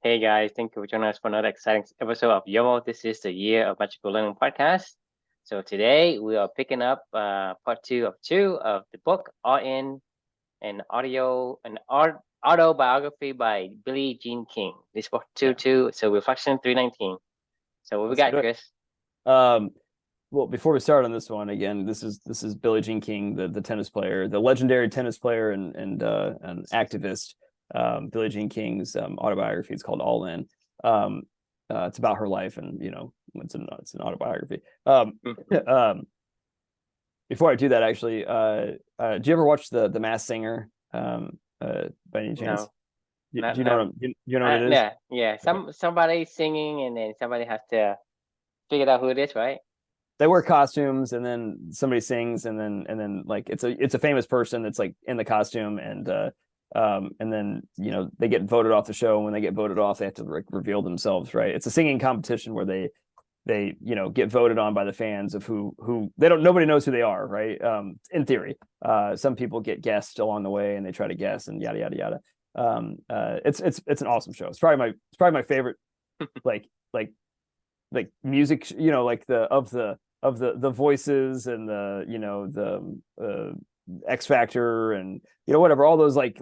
Hey guys, thank you for joining us for another exciting episode of Yomo. This is the Year of Magical Learning podcast. So today we are picking up part two of the book, All In, an autobiography by Billie Jean King. This book Yeah, so Reflection 319. So what we let's got, do it. Chris? Um, well, before we start on this one, again, this is Billie Jean King, the tennis player, the legendary tennis player and an activist. Billie Jean King's autobiography. It's called All In. It's about her life, and it's an autobiography. Um, Before I do that, actually, do you ever watch the Masked Singer? By any chance? No, Do not you know not. you know what it is? Yeah. Okay. Somebody singing, and then somebody has to figure out who it is, right? They wear costumes, and then somebody sings, and then like it's a famous person that's like in the costume, and then they get voted off the show, and when they get voted off they have to like reveal themselves, right? It's a singing competition where they get voted on by the fans of who they don't nobody knows who they are, right? In theory, some people get guessed along the way and they try to guess and yada yada yada. It's an awesome show. It's probably my favorite, like like music, like the voices and the X Factor and whatever, all those like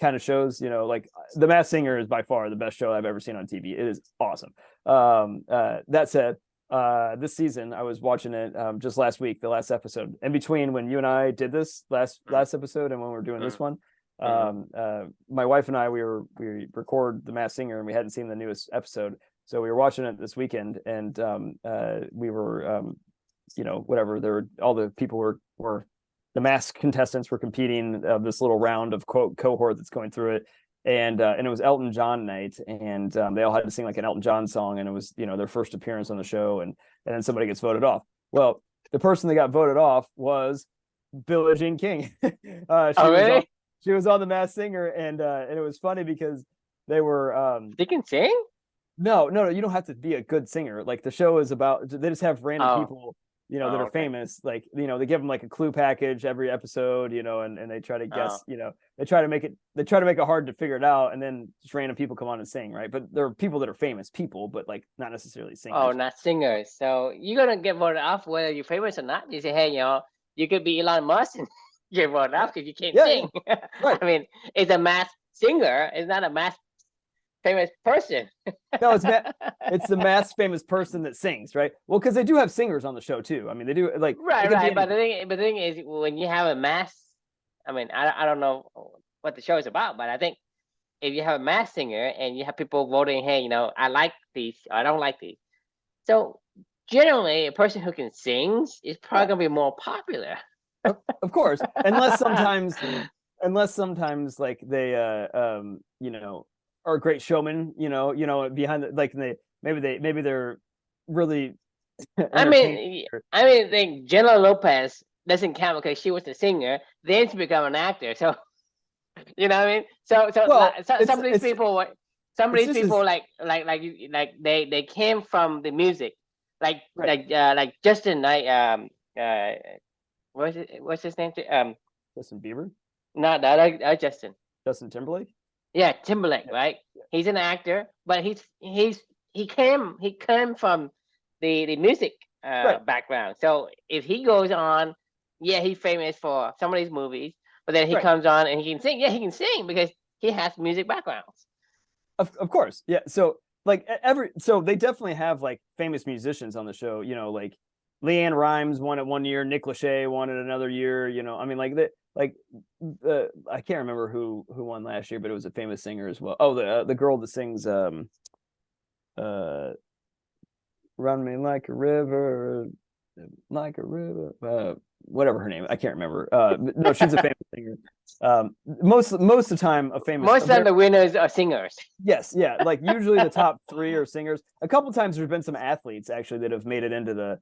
kind of shows, like The Masked Singer is by far the best show I've ever seen on TV. It is awesome. That said, this season I was watching it just last week, the last episode. In between when you and I did this last episode and when we're doing this one, Mm-hmm. my wife and I we record The Masked Singer and we hadn't seen the newest episode. So we were watching it this weekend, and we were, whatever. There were all the people were the mask contestants were competing this little round of cohort that's going through it, and it was Elton John night, and they all had to sing like an Elton John song, and it was their first appearance on the show, and then somebody gets voted off. Well, the person that got voted off was Billie Jean King. she Oh, was on really? she was on The Masked Singer, and it was funny because they were They can sing? no, you don't have to be a good singer. Like the show is about, they just have random Oh, people, that oh, are okay. famous. Like, they give them like a clue package every episode, and they try to Oh, guess, they try to make it hard to figure it out. And then just random people come on and sing, right? But there are people that are famous people, but like not necessarily oh, singers. not singers. So you're gonna get voted off whether you're famous or not. You say, hey, you could be Elon Musk and get voted Yeah. off because you can't Yeah. Yeah. sing. Right. I mean, it's a mass singer. It's not a mass famous person. No, it's the mass famous person that sings, right? Well, because they do have singers on the show too. I mean, they do, like, it Right, could be right. any. But the thing is, when you have a mass, I mean, I don't know what the show is about, but I think if you have a mass singer and you have people voting, hey, I like these, I don't like these. So generally, a person who can sing is probably Yeah, gonna be more popular. of course, unless sometimes like they are great showmen, behind like maybe they're really I entertaining. mean, I think Jenna Lopez doesn't count because she was a singer, then she became an actor. So you know what I mean? Well, Some of these people some of it's these just people as they came from the music, right. like Justin, what's his name? Justin Bieber, Not that Justin. Justin Timberlake. Yeah, Timberlake, Yeah, right? yeah. He's an actor, but he came from the music Right, background. So if he goes on, yeah, he's famous for some of these movies, but then he right. comes on and he can sing. Yeah, he can sing because he has music backgrounds. Of course, yeah. So like so they definitely have like famous musicians on the show. Like Leanne Rhymes won it one year, Nick Lachey won it another year. I mean, I can't remember who won last year, but it was a famous singer as well. Oh, the girl that sings uh "Run Me Like a River, like a river," whatever her name, I can't remember. No, she's a famous singer. Most of the time, Most of the winners are singers. yes, yeah, like usually the top three are singers. A couple times there's been some athletes actually that have made it into the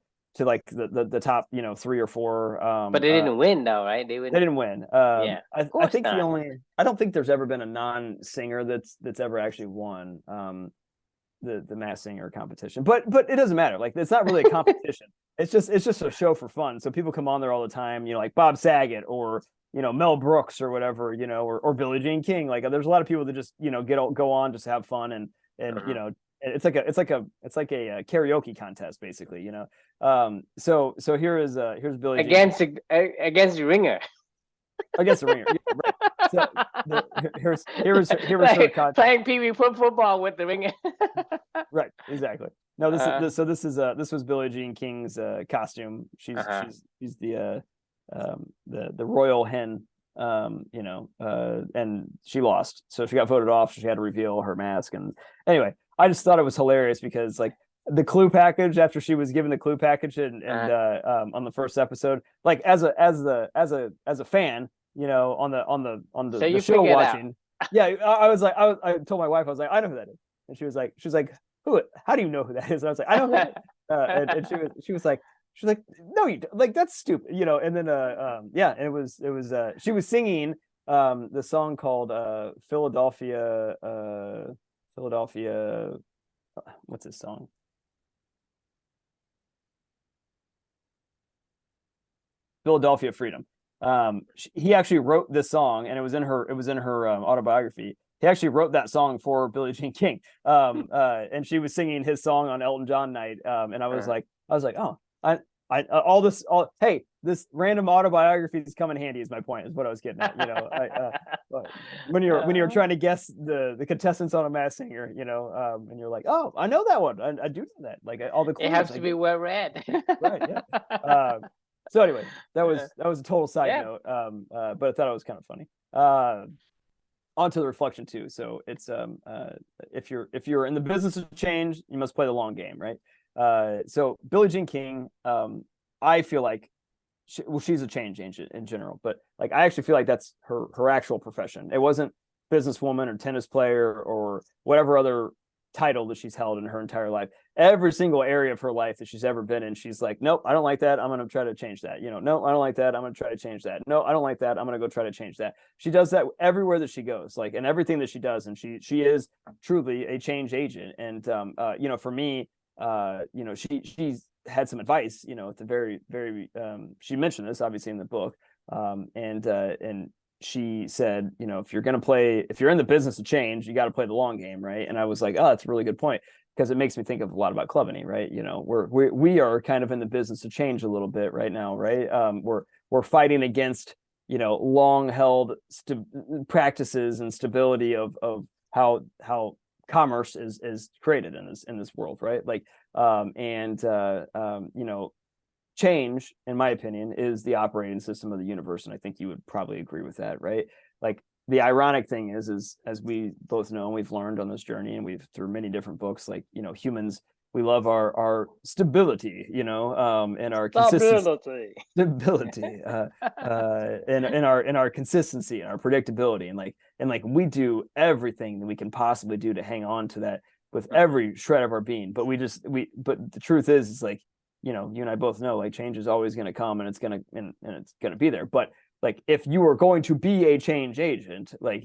top, three or four. But they didn't win though, right? They They win. didn't win. Yeah, of I course think not. I don't think there's ever been a non-singer that's ever actually won the Masked Singer competition. But it doesn't matter. Like, it's not really a competition. It's just a show for fun. So people come on there all the time. Like Bob Saget or Mel Brooks or whatever, or Billie Jean King. Like there's a lot of people that just, go on just to have fun and it's like a karaoke contest basically, So here's Billie Jean King. Against the ringer. Against the ringer. Yeah, right. So here was like, her contest. Playing Pee-wee football with the ringer. Right, exactly. No, this was Billie Jean King's costume. She's the royal hen, and she lost, so she got voted off. So she had to reveal her mask. And anyway, I just thought it was hilarious because like the clue package after she was given the clue package and on the first episode, like as a fan, on the show watching, yeah, I told my wife, I was like, I know who that is, and she was like, who? How do you know who that is? And I was like, I know who that is. And she was like, no, you don't. Like that's stupid, And then and it was she was singing the song called Philadelphia. What's this song? Philadelphia Freedom. He actually wrote this song, and it was in her autobiography. He actually wrote that song for Billie Jean King. And she was singing his song on Elton John night. And I was like, oh, hey, this random autobiography is coming handy is my point, is what I was getting at. When you're trying to guess the contestants on a Masked Singer, and you're like, oh, I know that one. I do know that. Like all the clues, it has to be well read. Right. Yeah. So anyway, that was a total side note. But I thought it was kind of funny. Onto the reflection too. So it's if you're in the business of change, you must play the long game, right? So Billie Jean King, I feel like she's a change agent in general, but like I actually feel like that's her actual profession. It wasn't businesswoman or tennis player or whatever other title that she's held in her entire life. Every single area of her life that she's ever been in, she's like, nope, I don't like that. I'm going to try to change that. No, I don't like that. I'm going to try to change that. No, I don't like that. I'm going to go try to change that. She does that everywhere that she goes, like, and everything that she does. And she is truly a change agent. And, for me, she's had some advice, at the very, very, she mentioned this obviously in the book. And she said, if you're in the business of change, you got to play the long game. Right. And I was like, oh, that's a really good point, because it makes me think of a lot about Clubany, right? We are kind of in the business of change a little bit right now, right? We're fighting against, long held practices and stability of how commerce is created in this world, right? Like, change, in my opinion, is the operating system of the universe, and I think you would probably agree with that, right? Like the ironic thing is as we both know, and we've learned on this journey, and we've through many different books, like humans, we love our stability, and our consistency, stability, and our consistency and our predictability, and like we do everything that we can possibly do to hang on to that with every shred of our being. But but the truth is like, you and I both know, like, change is always going to come, and it's going to be there. But like, if you are going to be a change agent, like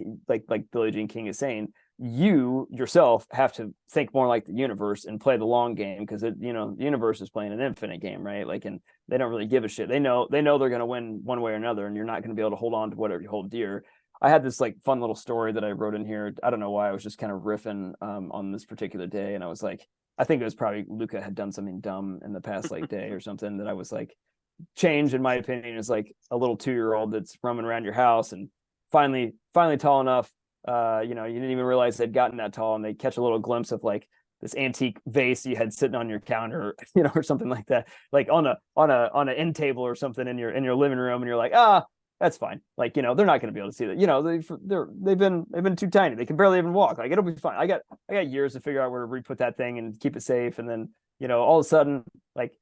Billie Jean King is saying, you yourself have to think more like the universe and play the long game, because the universe is playing an infinite game, right? Like, and they don't really give a shit. They know they're going to win one way or another, and you're not going to be able to hold on to whatever you hold dear. I had this like fun little story that I wrote in here. I don't know why, I was just kind of riffing on this particular day, and I was like, I think it was probably Luca had done something dumb in the past like day or something, that I was like, change, in my opinion, is like a little 2-year-old that's roaming around your house and finally tall enough. You didn't even realize they'd gotten that tall, and they catch a little glimpse of like this antique vase you had sitting on your counter, or something like that, like on an end table or something in your living room, and you're like, that's fine. Like, they're not going to be able to see that. They've been too tiny. They can barely even walk. Like, it'll be fine. I got years to figure out where to re-put that thing and keep it safe. And then, all of a sudden, like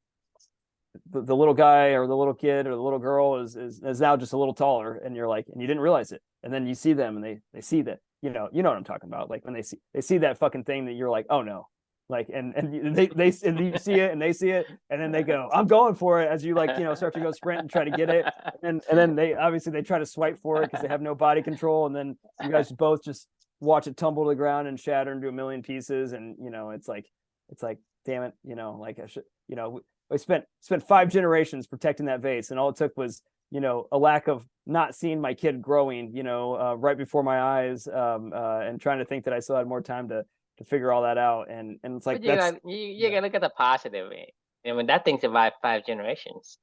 the little guy or the little kid or the little girl is now just a little taller, and you're like, and you didn't realize it. And then you see them, and they see that, you know what I'm talking about. Like when they see that fucking thing that you're like, oh no. Like, and they and you see it, and they see it, and then they go, I'm going for it, as you like, start to go sprint and try to get it. And then they try to swipe for it because they have no body control. And then you guys both just watch it tumble to the ground and shatter into a million pieces. And, it's like, damn it, like I should, we spent 5 generations protecting that vase, and all it took was a lack of not seeing my kid growing, right before my eyes, and trying to think that I still had more time to figure all that out. And it's like, But you that's, got you gotta look at the positive. I mean, that thing survived 5 generations.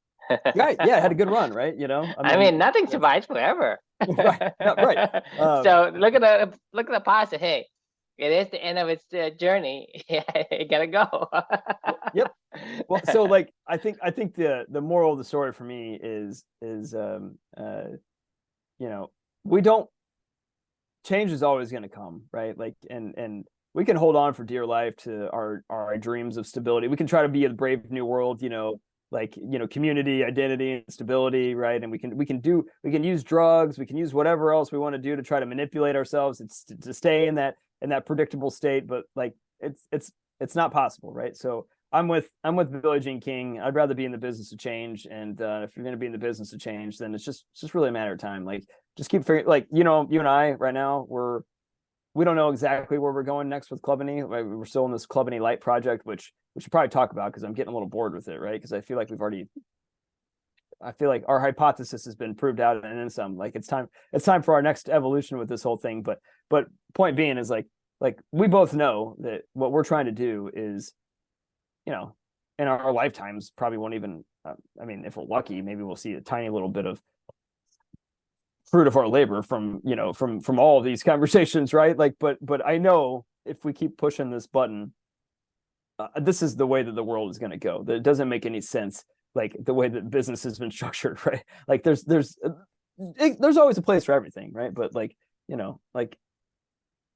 right. Yeah. It had a good run, right. I mean, nothing that's survives forever. right. No, right. So look at the positive. Hey, it is the end of its journey. Yeah, it gotta go. Yep. Well, so like, I think the moral of the story for me is, we don't, change is always going to come, right? Like, and we can hold on for dear life to our dreams of stability. We can try to be a brave new world, like, community, identity, and stability, right? And we can use drugs, we can use whatever else we want to do to try to manipulate ourselves. It's to stay in that predictable state, but like, it's not possible, right? So I'm with Billie Jean King. I'd rather be in the business of change, and if you're going to be in the business of change, then it's just really a matter of time. Like, just keep figuring. Like, you and I right now, we don't know exactly where we're going next with Clubany. Right? We're still in this Clubany Light project, which we should probably talk about, because I'm getting a little bored with it, right? Because I feel like our hypothesis has been proved out, and then some. Like, it's time for our next evolution with this whole thing. But point being is, like we both know that what we're trying to do is, in our lifetimes, probably won't even, I mean, if we're lucky, maybe we'll see a tiny little bit of fruit of our labor from all of these conversations, right? Like, but I know if we keep pushing this button, this is the way that the world is going to go. That it doesn't make any sense, like the way that business has been structured, right? Like, there's always a place for everything, right? But like, like,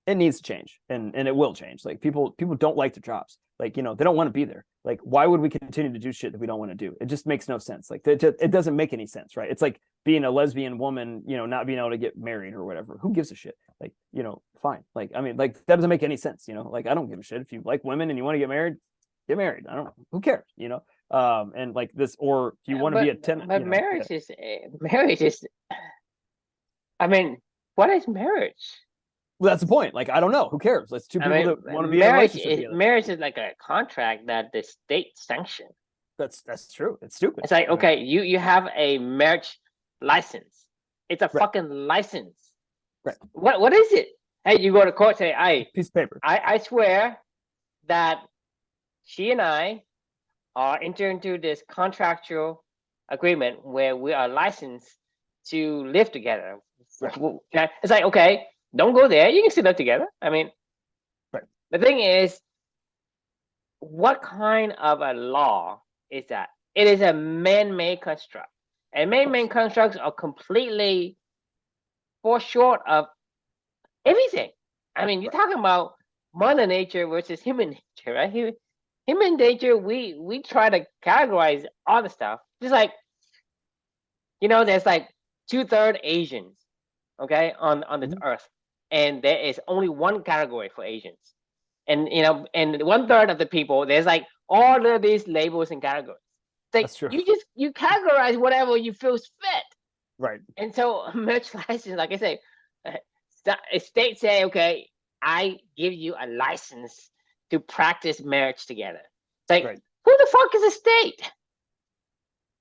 it needs to change, and it will change. Like, people don't like their jobs. Like, they don't want to be there. Like, why would we continue to do shit that we don't want to do? It just makes no sense. Like, it doesn't make any sense, right? It's like being a lesbian woman, not being able to get married or whatever. Who gives a shit? Like, fine. Like, I mean, like, that doesn't make any sense. Like, I don't give a shit. If you like women and you want to get married, get married. I don't know. Who cares? And like this, or if you want to be a tenant. But marriage is. I mean, what is marriage? Well, that's the point. Like, I don't know. Who cares? Let's two people that want to be in a relationship together. Marriage is like a contract that the state sanctions. That's true. It's stupid. It's like, okay, you have a marriage license. It's a fucking license. Right. What is it? Hey, you go to court, say, piece of paper. I swear that she and I are entering into this contractual agreement where we are licensed to live together. Right. It's like, okay, don't go there. You can still live together. I mean, right. The thing is, what kind of a law is that? It is a man-made construct. And man-made constructs are completely fall short of everything. I mean, you're talking about Mother Nature versus human nature, right? Human nature, we try to categorize all the stuff. Just like, there's like 2/3 Asians, okay, on this earth. And there is only one category for Asians. And, and 1/3 of the people, there's like all of these labels and categories. Like, that's true. You categorize whatever you feel fit. Right. And so marriage license, like I say, a state say, okay, I give you a license to practice marriage together. It's like, right. Who the fuck is a state?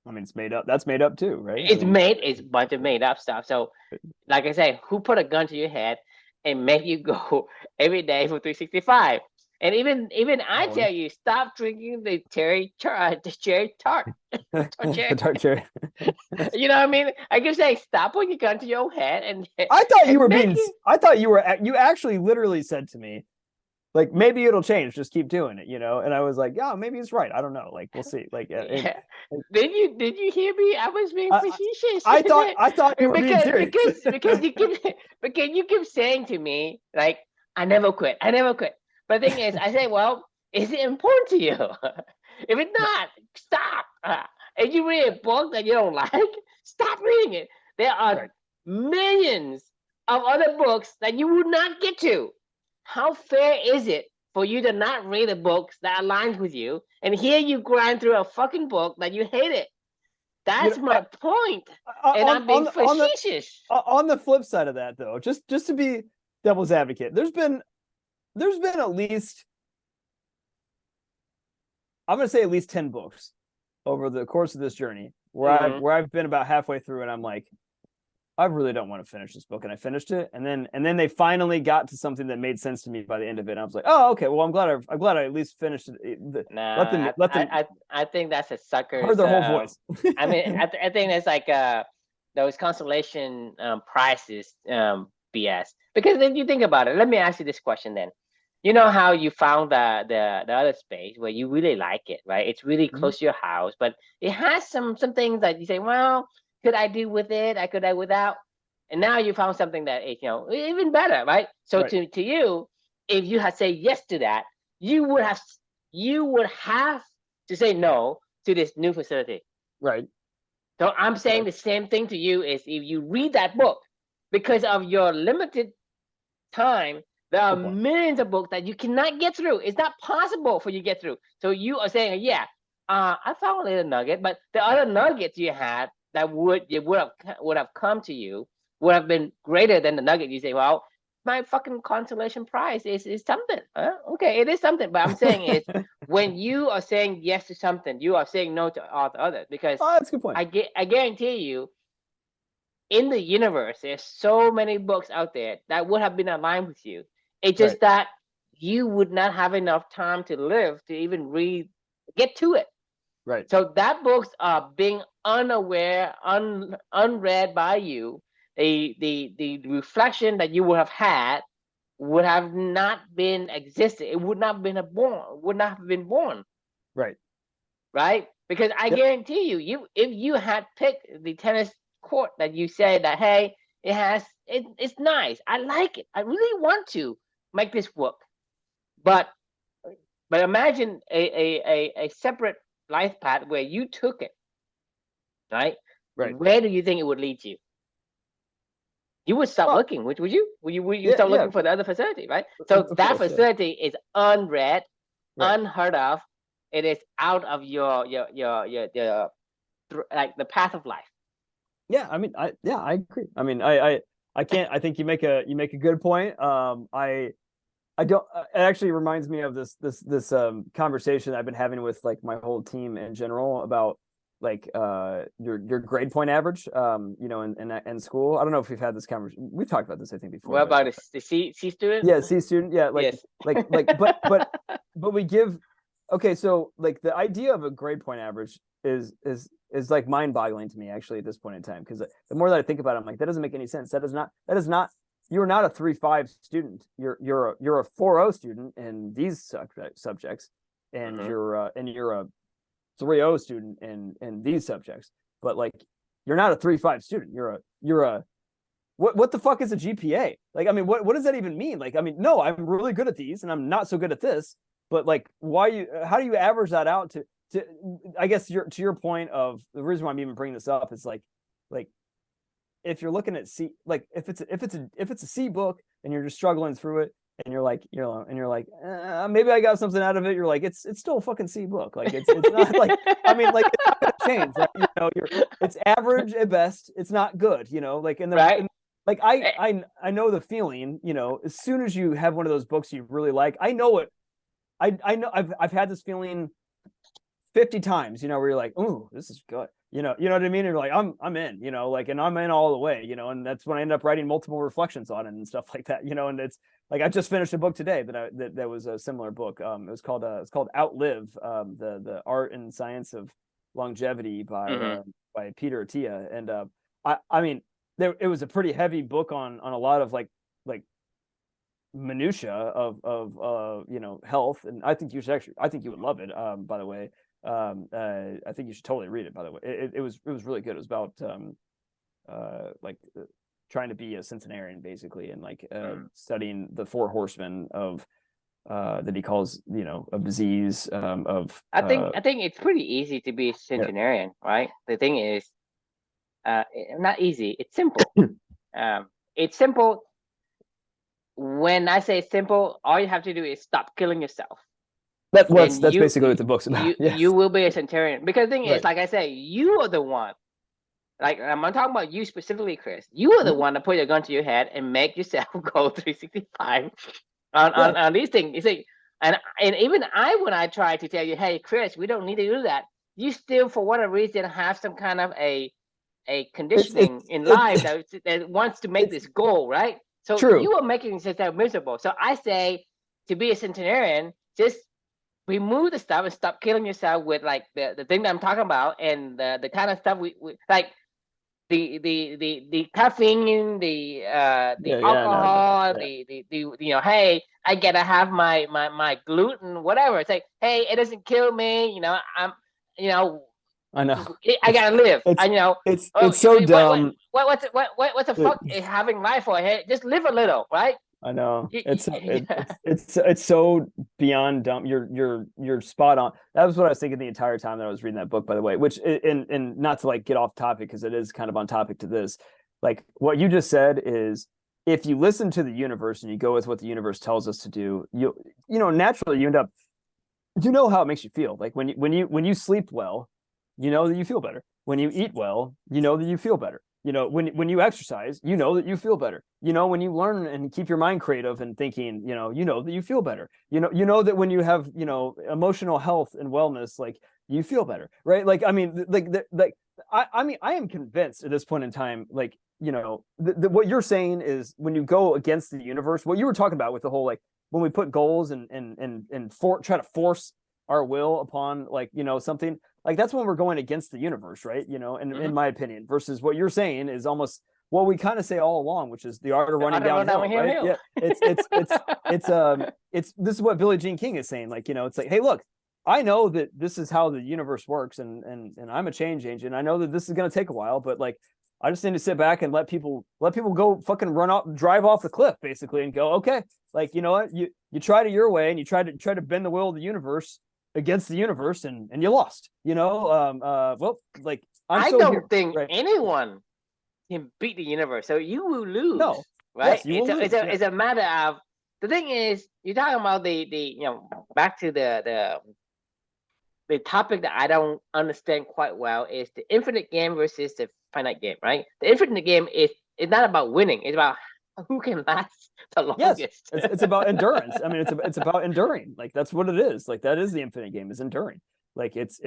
I mean, it's made up. That's made up too, right? It's a bunch of made up stuff. So, like I say, who put a gun to your head and make you go every day for 365? And even I tell you, stop drinking the cherry tart. The tart cherry. You know what I mean? I can say, stop putting your gun to your own head. And I thought you were being. I thought you actually literally said to me, like, maybe it'll change. Just keep doing it, And I was like, yeah, maybe it's right. I don't know. Like, we'll see. Like, did you hear me? I was being facetious. I thought you were being serious. because you keep saying to me, like, I never quit. But the thing is, I say, well, is it important to you? If it's not, stop. If you read a book that you don't like, stop reading it. There are millions of other books that you would not get to. How fair is it for you to not read a book that aligns with you, and here you grind through a fucking book that you hated? That's my point. And I'm being facetious. On the flip side of that, though, just to be devil's advocate, there's been at least, I'm going to say at least 10 books over the course of this journey Mhm. where I've been about halfway through and I'm like, I really don't want to finish this book, and I finished it, and then they finally got to something that made sense to me by the end of it. And I was like, oh, okay, well, I'm glad I at least finished it. Nah, Let them I think that's a heard sucker's. their whole voice. I mean, I think it's like those consolation prizes BS. Because if you think about it, let me ask you this question then. You know how you found the other space where you really like it, right? It's really Mhm. close to your house, but it has some things that you say, well, could I do with it? I could I without. And now you found something that is, even better, right? So Right, to you, if you had said yes to that, you would have you would have to say no to this new facility. right, So I'm saying right. the same thing to you is if you read that book, because of your limited time, there are Good point. millions of books that you cannot get through. It's not possible for you to get through. So you are saying, yeah, I found a little nugget, but the other nuggets you had that would have come to you would have been greater than the nugget. You say, well, my fucking consolation prize is something. Okay, it is something. But I'm saying is when you are saying yes to something, you are saying no to all the others because Oh, that's a good point. I guarantee you in the universe, there's so many books out there that would have been aligned with you. It's Right, just that you would not have enough time to live to even get to it. right. So that books are being unread by you. The reflection that you would have had would have not been existed. It would not have been born, Right. right? Because I Yep. guarantee you, if you had picked the tennis court that you said that, hey, it's nice, I like it, I really want to make this work, but imagine a separate life path where you took it, right? Right. Where do you think it would lead you? You would stop Well, looking, which would you? Would you yeah, start yeah, looking for the other facility, right? So of that course, yeah. facility is unread, Right. unheard of. It is out of your like the path of life. Yeah, I mean, I agree. I mean, I can't. I think you make a good point. I don't. It actually reminds me of this conversation I've been having with like my whole team in general about like your grade point average. In school. I don't know if we've had this conversation. We've talked about this, I think, before, What but about the C student? yeah, C student. Yeah, Yes. but we give. Okay, so like the idea of a grade point average is like mind boggling to me actually at this point in time because the more that I think about it, I'm like that doesn't make any sense. That is not you're not a 3.5 student. You're a 4.0 student in these subjects, and Hmm. you're a 3.0 student in these subjects. But like you're not a 3.5 student. You're a what the fuck is a GPA? Like, I mean, what does that even mean? Like, I mean, no, I'm really good at these and I'm not so good at this, but like, how do you average that out to, I guess to your point of the reason why I'm even bringing this up is like, if you're looking at C, like if it's a C book and you're just struggling through it and you're like, maybe I got something out of it. You're like, it's still a fucking C book. Like it's not like, I mean, like it's not gonna change, right? It's average at best. It's not good, like Right. like I know the feeling, as soon as you have one of those books you really like, I know it. I know I've had this feeling 50 times, where you're like, "Ooh, this is good." You know what I mean? And you're like, I'm in, like, and I'm in all the way, and that's when I end up writing multiple reflections on it and stuff like that, and it's like I just finished a book today that was a similar book. It's called Outlive, the art and science of longevity Hmm. by Peter Attia. And I mean, it was a pretty heavy book on a lot of like minutia of health, and I think you would love it, by the way. I think you should totally read it, by the way. It was really good. It was about like trying to be a centenarian basically, and like studying the four horsemen of that he calls, of disease, of I think it's pretty easy to be a yeah. centenarian, right? The thing is, not easy. It's simple. Um, it's simple. When I say simple, all you have to do is stop killing yourself, and That's basically what the book's about. you Yes. will be a centenarian. Because the thing is, Right. like I say, you are the one. Like I'm not talking about you specifically, Chris. You are the Mhm. one to put your gun to your head and make yourself go 365 on Yeah. these things. You see, and even when I try to tell you, hey, Chris, we don't need to do that. you still for whatever reason have some kind of a It's conditioning in it, life that wants to make it's this goal, right? So true. you are making yourself miserable. So I say to be a centenarian, just remove the stuff and stop killing yourself with like the thing that I'm talking about and the kind of stuff we like the caffeine, the Yeah, no, alcohol, yeah. the you know, hey, I gotta have my gluten, whatever. It's like, hey, it doesn't kill me, you know, I'm, you know, I know. I gotta live. It's I, you know, oh, it's so dumb. what's the It, fuck having life for? Hey, just live a little, right? I know it's Yeah. it's so beyond dumb. You're spot on. That was what I was thinking the entire time that I was reading that book, by the way. Which and not to like get off topic because it is kind of on topic to this. Like what you just said is, if you listen to the universe and you go with what the universe tells us to do, you know naturally you end up, you know how it makes you feel. Like when you sleep well, you know that you feel better. When you eat well, you know that you feel better. You know, when you exercise, you know that you feel better. You know, when you learn and keep your mind creative and thinking, you know that you feel better. You know that when you have, you know, emotional health and wellness, like you feel better, right? Like, I mean, like I mean, I am convinced at this point in time, like, you know, what you're saying is when you go against the universe, what you were talking about with the whole, like, when we put goals and try to force our will upon, like, you know, something like, that's when we're going against the universe, right? You know, and in my opinion, versus what you're saying is almost what we kind of say all along, which is the art of running downhill, right? Hill. Yeah, it's this is what Billie Jean King is saying. Like, you know, it's like, hey, look, I know that this is how the universe works, and I'm a change agent. I know that this is going to take a while, but like, I just need to sit back and let people go fucking drive off the cliff, basically, and go, okay, like, you know what, you tried it your way and you tried to bend the will of the universe against the universe, and you lost, you know. Well, like, I so don't here, think right? anyone can beat the universe, so you will lose. No, Right? yes, you will lose. Yeah. It's a matter of, the thing is, you're talking about the you know, back to the topic that I don't understand quite well is the infinite game versus the finite game, right? The infinite game is it's not about winning; it's about who can last the Yes, longest. it's about endurance. I mean, it's about enduring. Like, that's what it is. Like, that is the infinite game, is enduring. Like, it's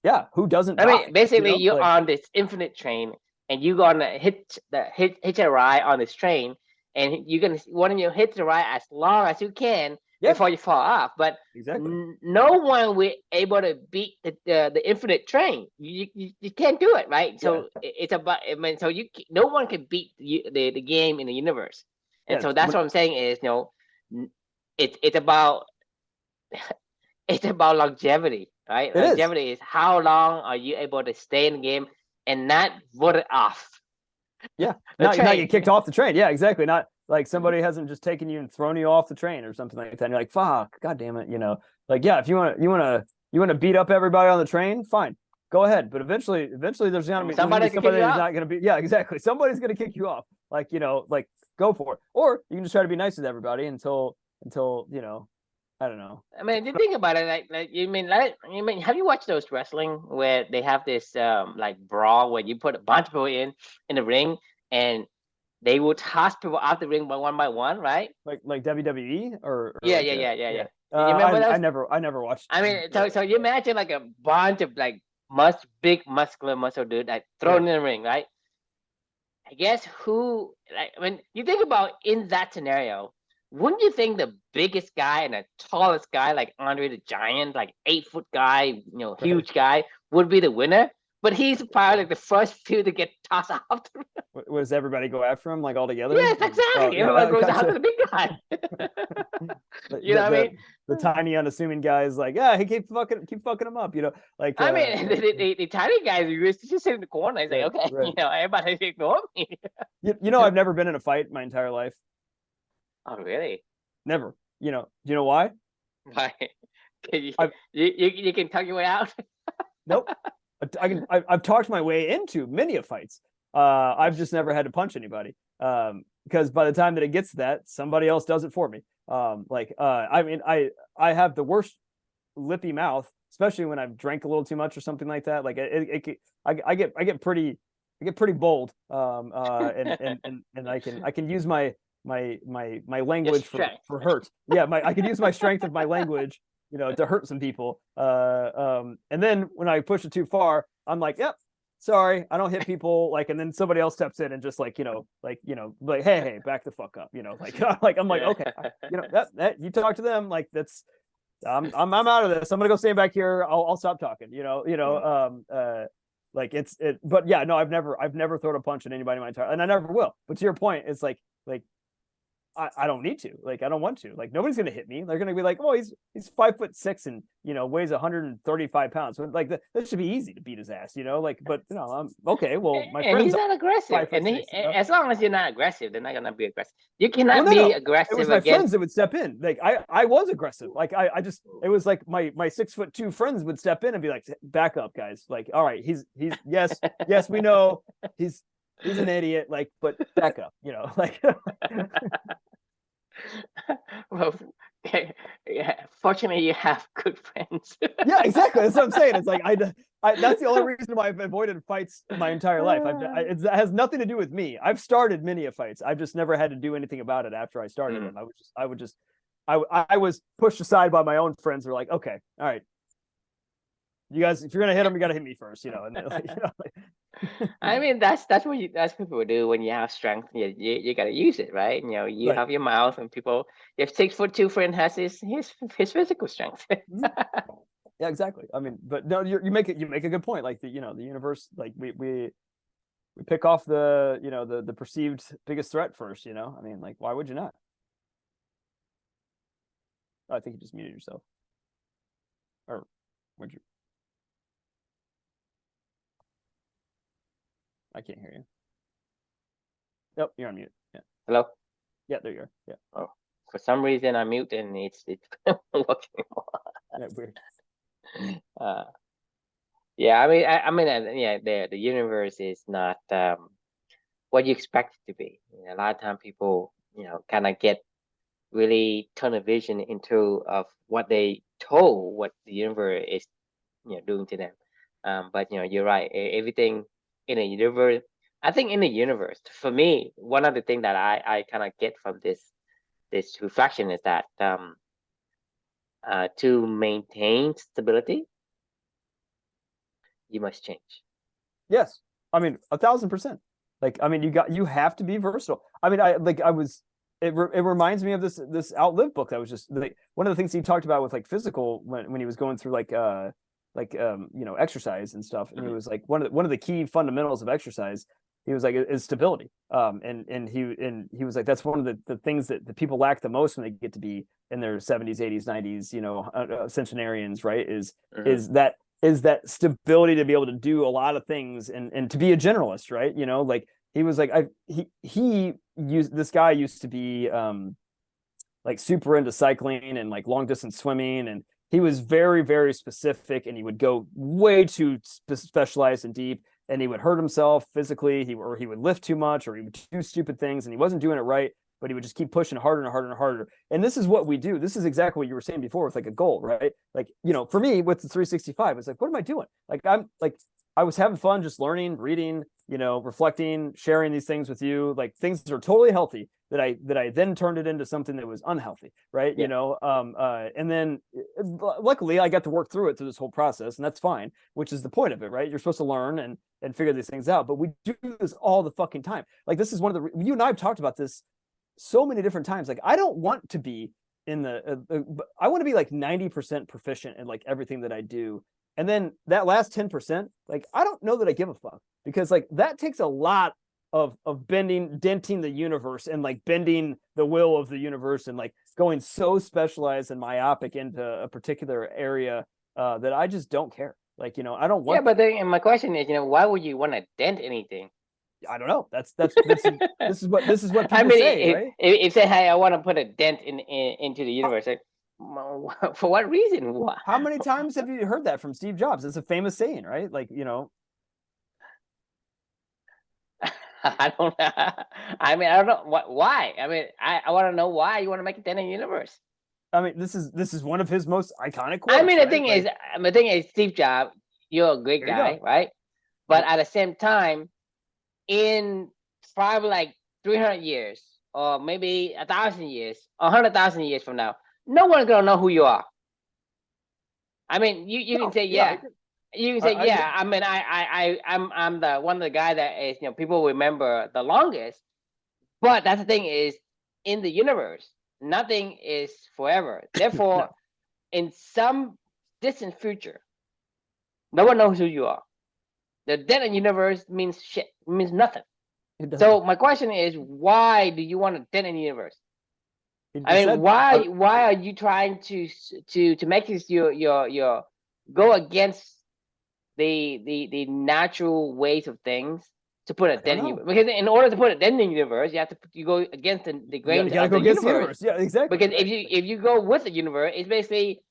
yeah, who doesn't I die? mean, basically, You know, you're like, on this infinite train, and you're gonna hitch a ride on this train, and you're gonna want to hitch the ride as long as you can yeah, before you fall off. But exactly. no one will able to beat the infinite train. You can't do it, right? Yeah, So it's about, I mean, so no one can beat the game in the universe, and yeah. so that's what I'm saying is, you know, it's about it's about longevity, right? It is. Longevity is how long are you able to stay in the game and not voted off Yeah, the not train. get kicked off the train. Yeah, exactly. Not like somebody hasn't just taken you and thrown you off the train or something like that. And you're like, fuck, god damn it, you know. Like, yeah, if you want to beat up everybody on the train, fine, go ahead. But eventually, there's gonna be Somebody can kick somebody you who's off. not gonna be. Yeah, exactly. Somebody's gonna kick you off. Like, you know, like, go for it. Or you can just try to be nice with everybody until you know, I don't know. I mean, you think about it, like you mean, have you watched those wrestling where they have this like brawl where you put a bunch of people in the ring and they will toss people out the ring by one, right? Like WWE or Yeah, like yeah, yeah, yeah, yeah. yeah. You remember those? I never watched. I mean, so you imagine like a bunch of like big muscular muscle dude like Yeah. thrown in the ring, right? I guess who, like, when you think about in that scenario, wouldn't you think the biggest guy and the tallest guy, like Andre the Giant, like 8 foot guy, you know, Right. huge guy, would be the winner? But he's probably like the first few to get tossed off. Was everybody go after him, like, all together? Yes, Oh, exactly. yeah, Everyone goes gotcha. after the big guy. the, You know what I mean? the tiny unassuming guy is like, yeah, he keep fucking him up, you know, like, I mean, the tiny guys used to just sit in the corner. He's like, right, okay, right. you know, everybody ignore me. You know, I've never been in a fight my entire life. Oh, really? Never. You know, do you know why? Why? You, I've- you can tuck your way out. Nope. I've talked my way into many of fights. I've just never had to punch anybody. Because by the time that it gets to that, somebody else does it for me. I mean, I have the worst lippy mouth, especially when I've drank a little too much or something like that. Like, I get pretty bold. And I can use my language for hurt. Yeah, I can use my strength of my language to hurt some people. And then when I push it too far, I'm like, yep, sorry, I don't hit people. Like, and then somebody else steps in and just like, hey, back the fuck up. I'm like, okay, that you talk to them. Like that's, I'm out of this. I'm gonna go stand back here. I'll stop talking. Like but yeah, no, I've never thrown a punch at anybody in my entire, and I never will. But to your point, it's like I don't need to. Like I don't want to. Like nobody's gonna hit me. They're gonna be like, oh, he's 5'6" and weighs 135 pounds. Like that should be easy to beat his ass. Like, but I'm okay. Well, my and friends he's not aggressive, and 5'6", as long as you're not aggressive, they're not gonna be aggressive. You Well, cannot no, be no. It aggressive was my against. friends that would step in. Like I was aggressive. Like I just, it was like my 6'2" friends would step in and be like, back up, guys. Like, all right, he's yes, we know he's an idiot. Like, but back up. Like. Well, yeah, fortunately, you have good friends. Yeah, exactly. That's what I'm saying. It's like that's the only reason why I've avoided fights my entire life. It has nothing to do with me. I've started many of fights. I've just never had to do anything about it after I started them. I was pushed aside by my own friends. Who were like, okay, all right, you guys, if you're gonna hit them, you gotta hit me first. I mean, that's what people do when you have strength. You gotta use it, right? You Right. have your mouth, and people. If 6'2" friend has his physical strength. Yeah, exactly. I mean, but no, you make a good point. Like the universe, like we pick off the the perceived biggest threat first. I mean, like why would you not? Oh, I think you just muted yourself, or would you? I can't hear you. Nope, you're on mute. Yeah. Hello. Yeah, there you are. Yeah. Oh, for some reason I mute and it's working. Yeah, weird. Yeah, I mean, yeah, the universe is not what you expect it to be. A lot of time people, kind of get really tunnel vision into of what they told what the universe is, doing to them. But you're right. Everything in the universe, I think in the universe, for me, one of the things that I kind of get from this reflection is that to maintain stability, you must change. Yes, I mean 1,000%. Like I mean, you have to be versatile. I mean, it reminds me of this Outlive book that was just like one of the things he talked about with like physical when he was going through like exercise and stuff, and he was like one of the key fundamentals of exercise. He was like is stability. And he was like that's one of the things that the people lack the most when they get to be in their 70s, 80s, 90s, centenarians, right? Is that stability to be able to do a lot of things and to be a generalist, right? Like he was like this guy used to be like super into cycling and like long distance swimming, and he was very, very specific, and he would go way too specialized and deep, and he would hurt himself physically, he would lift too much, or he would do stupid things, and he wasn't doing it right, but he would just keep pushing harder and harder and harder. And this is what we do. This is exactly what you were saying before with like a goal, right? Like, for me with the 365, it's like, what am I doing? Like, I was having fun just learning, reading, reflecting, sharing these things with you, like things that are totally healthy that I then turned it into something that was unhealthy, right? Yeah. And then luckily I got to work through it through this whole process, and that's fine, which is the point of it, right? You're supposed to learn and figure these things out, but we do this all the fucking time. Like this is one of the, you and I have talked about this so many different times. Like I don't want to be in I want to be like 90% proficient in like everything that I do. And then that last 10%, like, I don't know that I give a fuck, because like that takes a lot of denting the universe and like bending the will of the universe and like going so specialized and myopic into a particular area that I just don't care. Like, I don't want. Yeah, but then my question is, why would you want to dent anything? I don't know. This is what people I mean, say, right? If say, hey, I want to put a dent into the universe, like, for what reason? Why? How many times have you heard that from Steve Jobs? It's a famous saying, right? Like, I don't. I mean, I don't know why. I mean, I want to know why you want to make a dent in the universe. I mean, this is one of his most iconic quotes. I mean, the thing is, Steve Jobs, you're a great guy, right? But at the same time, in probably like 300 years, or maybe 1,000 years, 100,000 years from now, no one's gonna know who you are. I mean, you can No, say yeah, yeah. You can say I agree. yeah. I mean, I'm the one of the guy that is, people remember the longest. But that's the thing is, in the universe, nothing is forever. Therefore, No, in some distant future, no one knows who you are. The dead end universe means shit. It means nothing. it doesn't. So my question is, why do you want a dead end universe? It I just mean, said, why are you trying to make this your go against the natural ways of things to put a I don't dead in know. universe? Because in order to put a dead in the universe, you have to you go against the You grains gotta of go the against the universe. universe. Yeah, exactly. Because Right. if you go with the universe, it's basically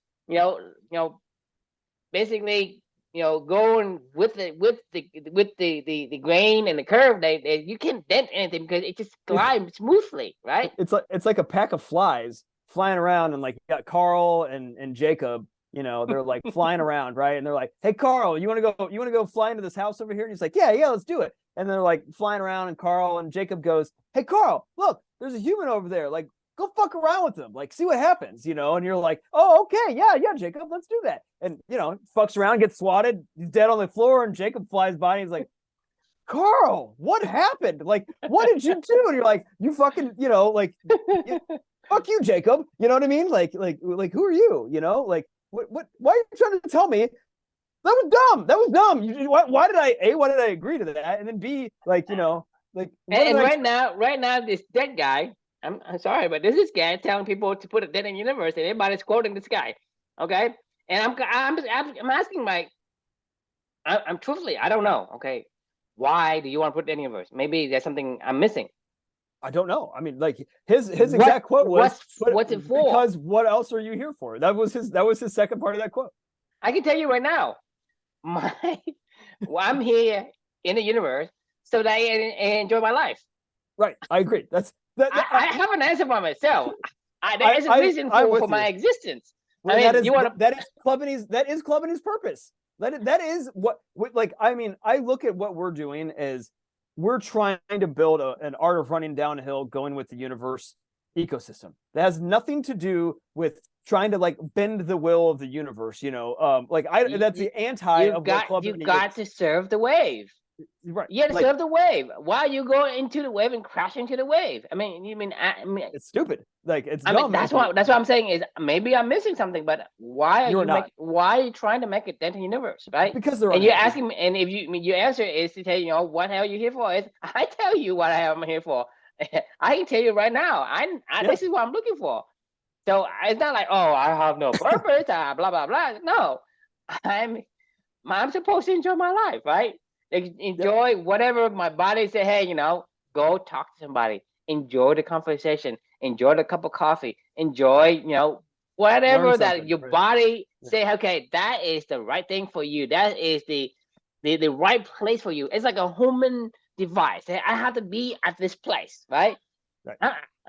basically going with the grain and the curve. They you can't dent anything because it just glides smoothly, right? It's like a pack of flies flying around, and like you got Carl and Jacob. They're like flying around, right? And they're like, "Hey, Carl, you want to go fly into this house over here?" And he's like, "Yeah, yeah, let's do it." And they're like flying around, and Carl and Jacob goes, "Hey, Carl, look, there's a human over there. Like, go fuck around with him. Like, see what happens." And you're like, "Oh, okay, yeah, yeah, Jacob, let's do that." And fucks around, gets swatted, he's dead on the floor, and Jacob flies by, and he's like, "Carl, what happened? Like, what did you do?" And you're like, "You fucking, like, fuck you, Jacob." You know what I mean? Like, who are you? Like, what? Why are you trying to tell me that was dumb? That was dumb. Why did I agree to that? And then B, like, like, what did And I? right now, this dead guy. I'm sorry, but this guy telling people to put a dead end universe, and everybody's quoting this guy. Okay, and I'm asking I'm truthfully, I don't know. Okay, why do you want to put dead end universe? Maybe there's something I'm missing. I don't know. I mean, like his exact quote was, What's it for? because what else are you here for? That was his second part of that quote. I can tell you right now, my I'm here in the universe so that I enjoy my life. Right. I agree. I have an answer for myself. There is a reason I'm for with my you. existence. Well, I that mean, is you want to. Club purpose. That is what, like, I mean, I look at what we're doing as we're trying to build an art of running downhill, going with the universe ecosystem. That has nothing to do with trying to like bend the will of the universe. Like that's the anti of what Club You've Mini got is. to serve the wave. Right. You got to Like, serve the wave. Why are you going into the wave and crashing into the wave? it's stupid. Like, it's I mean, dumb. that's what I'm saying is maybe I'm missing something, but You're not, why are you trying to make a dent in the universe, right? because they're And you're unhappy. asking me, and if your answer is to tell what the hell you here for, is I tell you what the hell I'm here for. I can tell you right now. Yeah. This is what I'm looking for. So it's not like, oh, I have no purpose, blah blah blah. No, I'm I'm supposed to enjoy my life, right? Enjoy whatever my body say. Hey, go talk to somebody. Enjoy the conversation. Enjoy the cup of coffee. Enjoy, Learn whatever that something. your Right. body say. Okay, that is the right thing for you. That is the right place for you. It's like a human device. I have to be at this place, right? Right.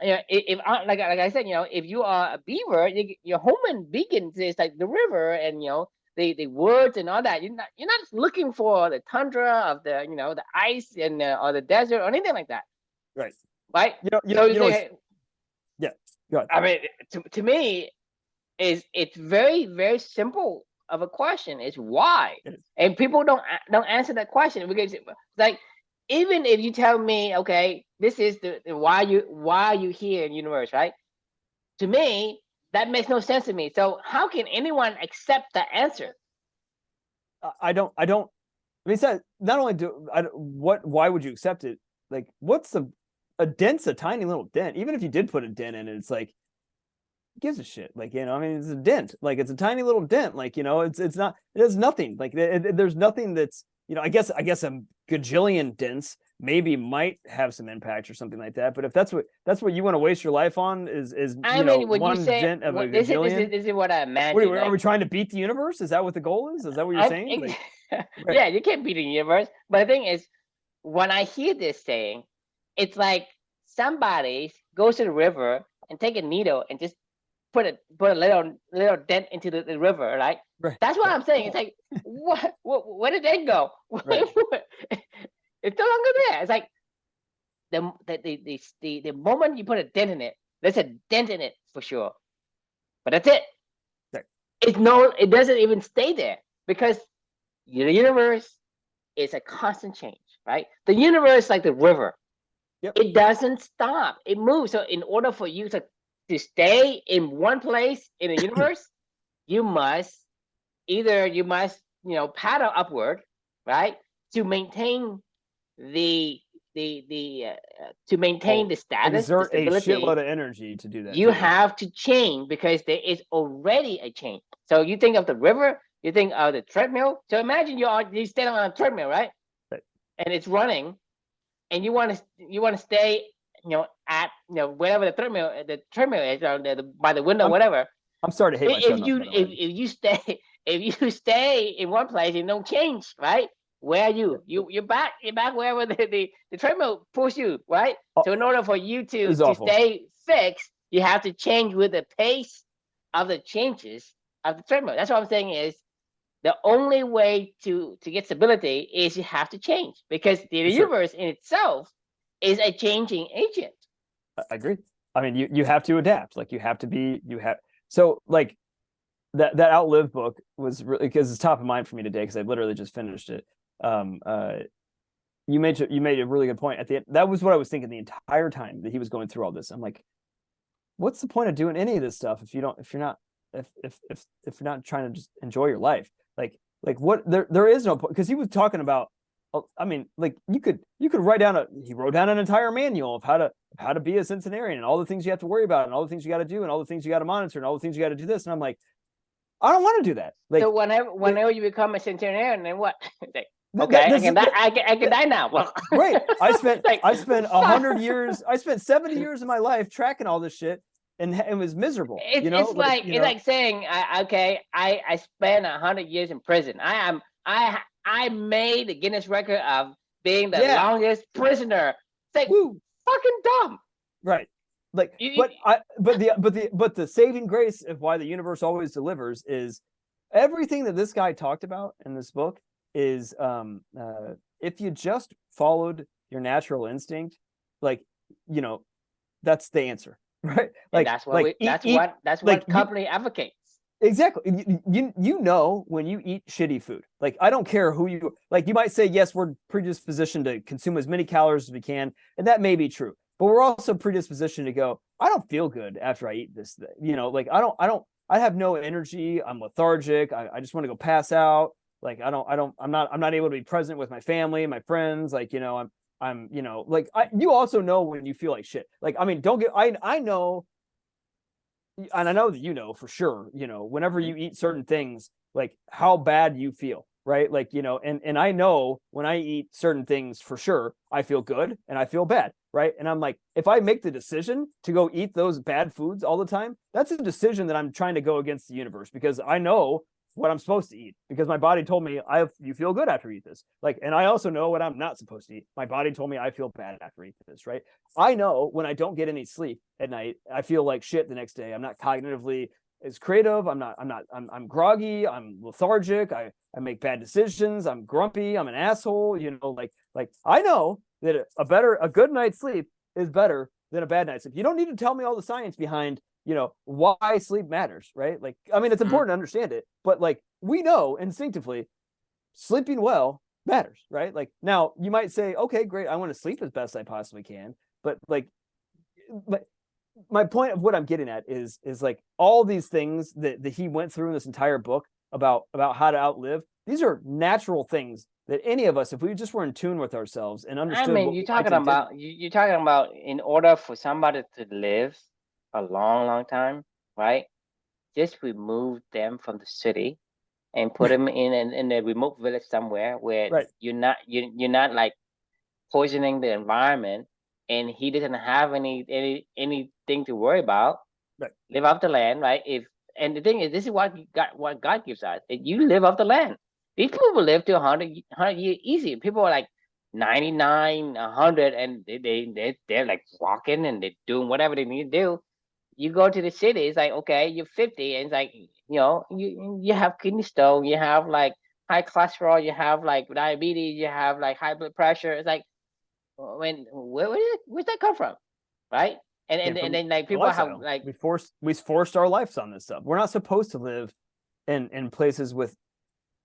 If like I said, if you are a beaver, your human begins is like the river, and the woods and all that. You're not looking for the tundra of the ice and or the desert or anything like that, Right. right? You So know, you say, yeah. Go ahead. I mean, to me, it's very very simple of a question. It's why, and people don't answer that question because like, even if you tell me, okay, this is the why are you here in the universe, right? To me, that makes no sense to me. So how can anyone accept that answer? I don't. I mean, it's not only why would you accept it? Like, what's a dent's a tiny little dent. Even if you did put a dent in it, it's like, gives a shit. Like, I mean, it's a dent. Like, it's a tiny little dent. Like, it's not. It has nothing. Like, there's nothing that's. I guess a gajillion dents maybe might have some impact or something like that. But if that's what you want to waste your life on is I mean, when you one say dent of a this gajillion. is what I What imagine. are Like, we trying to beat the universe? Is that what the goal is? Is that what you're saying? Like, right. yeah, you can't beat the universe. But the thing is, when I hear this saying, it's like somebody goes to the river and take a needle and just put a little dent into the river, right? Right. That's what Right. I'm saying. It's like, where did that go? Right. It's no longer there. It's like the moment you put a dent in it, there's a dent in it for sure. But that's it. Right. it doesn't even stay there because the universe is a constant change, right? The universe, like the river, Yep. it doesn't stop. It moves. So in order for you to stay in one place in the universe, you must paddle upward, right? To maintain the to maintain the status, the Exert a stability, shitload of energy to do that you too. have to change because there is already a change. So you think of the river, you think of the treadmill. So imagine you stand on a treadmill, right? Right. And it's running, and you want to stay, at wherever the treadmill is, or by the window, I'm, whatever. I'm sorry to hate my If treadmill, you by the way. if you stay if you stay in one place and don't change, right? Where are you? You're back wherever the treadmill pulls you, right? So in order for you It's to awful. stay fixed, you have to change with the pace of the changes of the treadmill. That's what I'm saying is the only way to get stability is you have to change because the For sure. universe in itself is a changing agent. I agree. I mean, you have to adapt. Like so like that Outlive book was really, because it's top of mind for me today because I literally just finished it. You made a really good point at the end. That was what I was thinking the entire time that he was going through all this. I'm like, what's the point of doing any of this stuff if you're not trying to just enjoy your life? Like what there is no point, because he was talking about, I mean, like you could write down he wrote down an entire manual of how to be a centenarian and all the things you have to worry about and all the things you got to do and all the things you got to monitor and all the things you got to do this. And I'm like, I don't want to do that. Like, so whenever you become a centenarian, then what? Okay, I can die now. Well, right. I spent like, 100 years. I spent 70 years of my life tracking all this shit, and it was miserable. it's like saying, I spent 100 years in prison. I made the Guinness record of being the longest prisoner. It's like, woo, fucking dumb. Right. Like, but the saving grace of why the universe always delivers is everything that this guy talked about in this book is if you just followed your natural instinct, like, that's the answer, right? Like, that's what company advocates. Exactly. When you eat shitty food, like, I don't care who you like, you might say, yes, we're predispositioned to consume as many calories as we can, and that may be true, but we're also predispositioned to go, I don't feel good after I eat this, like, I have no energy, I'm lethargic, I just want to go pass out. Like, I'm not able to be present with my family and my friends. Like, I'm like, you also know when you feel like shit. Like, I mean, I know, and I know that for sure, whenever you eat certain things, like how bad you feel, right? Like, and I know when I eat certain things, for sure, I feel good and I feel bad, right? And I'm like, if I make the decision to go eat those bad foods all the time, that's a decision that I'm trying to go against the universe, because I know what I'm supposed to eat, because my body told me you feel good after you eat this. Like, and I also know what I'm not supposed to eat. My body told me I feel bad after I eat this, right? I know when I don't get any sleep at night, I feel like shit the next day. I'm not cognitively as creative. I'm groggy. I'm lethargic. I make bad decisions. I'm grumpy. I'm an asshole. Like I know that a good night's sleep is better than a bad night's sleep. You don't need to tell me all the science behind why sleep matters, right? Like, I mean, it's important to understand it, but like, we know instinctively sleeping well matters, right? Like, now you might say, okay, great, I want to sleep as best I possibly can, but my point of what I'm getting at is like, all these things that he went through in this entire book about how to outlive, these are natural things that any of us, if we just were in tune with ourselves and understood. I mean, you're talking about in order for somebody to live a long time, right? Just remove them from the city and put them in a remote village somewhere where you're not like poisoning the environment, and he doesn't have anything to worry about. Right. Live off the land, right? And the thing is, this is what God gives us. If you live off the land, these people will live to 100 years easy. People are like 99, 100, and they're like walking and they're doing whatever they need to do. You go to the city, it's like, okay, you're 50, and it's like, you have kidney stone, you have like high cholesterol, you have like diabetes, you have like high blood pressure. It's like, where's that come from, right? And then like people have like we forced our lives on this stuff. We're not supposed to live in places with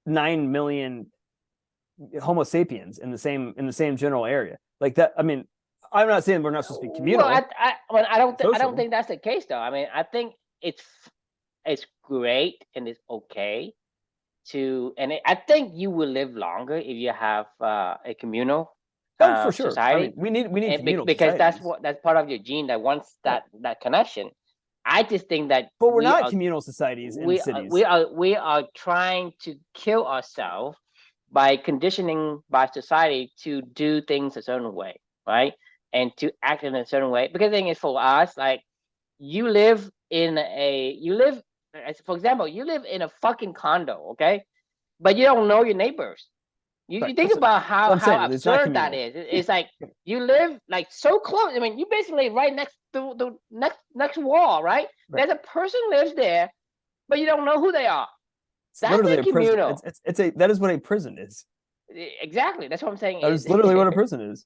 9 million Homo sapiens in the same general area. Like that. I mean, I'm not saying we're not supposed to be communal. Well, I don't social. think that's the case though. I mean, I think it's great and it's okay to, and I think you will live longer if you have a communal Oh, for sure. society. I mean, we need And communal because societies. that's part of your gene that wants that connection. I just think that But we're not communal societies in cities. we are trying to kill ourselves by conditioning by society to do things a certain way, right? And to act in a certain way. Because the thing is, for us, like you live for example, you live in a fucking condo, okay? But you don't know your neighbors. You Right. think about how saying, it's not absurd that communal. is. It's like you live like so close. I mean, you basically right next to the next wall, right? There's a person lives there, but you don't know who they are. It's That's literally not a prison. communal. That is what a prison is. Exactly. That's what I'm saying. That is literally what a prison is.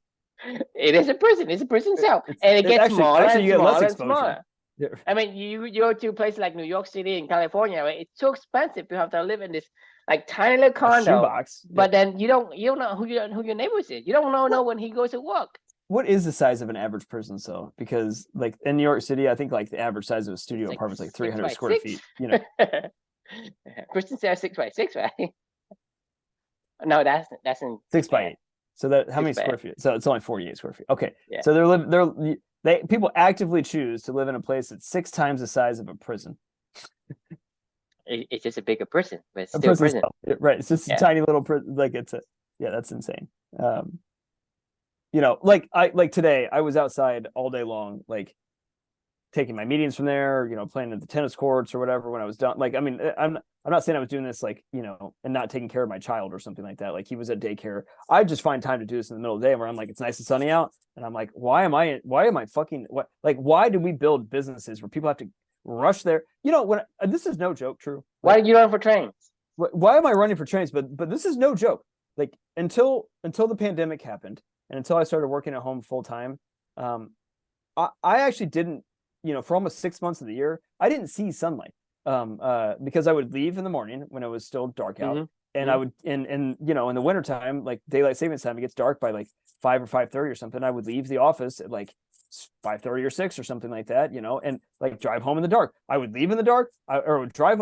It is a prison. It's a prison cell, and it gets smaller actually, you and get less smaller and exposure. smaller. Yeah. I mean, you go to places like New York City and California, right? It's so expensive to have to live in this like tiny little condo. Shoebox. But then you don't know who your neighbors is. You don't know when he goes to work. What is the size of an average prison cell? Because like in New York City, I think like the average size of a studio apartment is like 300 square feet. You know, Kristen says 6x6, right? No, that's in 6x8. So that how many square feet? So it's only 48 square feet. Okay. Yeah. So people actively choose to live in a place that's 6 times the size of a prison. It's just a bigger prison, but it's still a prison. Right. It's just a tiny little prison. Like that's insane. You know, like today I was outside all day long, like taking my meetings from there, you know, playing at the tennis courts or whatever when I was done. Like, I mean, I'm not saying I was doing this like, you know, and not taking care of my child or something like that. Like he was at daycare. I just find time to do this in the middle of the day where I'm like, it's nice and sunny out. And I'm like, why am I fucking what? Like, why do we build businesses where people have to rush there? You know, when this is no joke, True. Why did you run for trains? Why am I running for trains? But this is no joke. Like until the pandemic happened and until I started working at home full time, I actually didn't, you know, for almost 6 months of the year, I didn't see sunlight because I would leave in the morning when it was still dark out. And I would, and you know, in the wintertime, like daylight savings time, it gets dark by like 5 or 5:30 or something. I would leave the office at like 5:30 or 6 or something like that, you know, and like drive home in the dark. I would leave in the dark, I would drive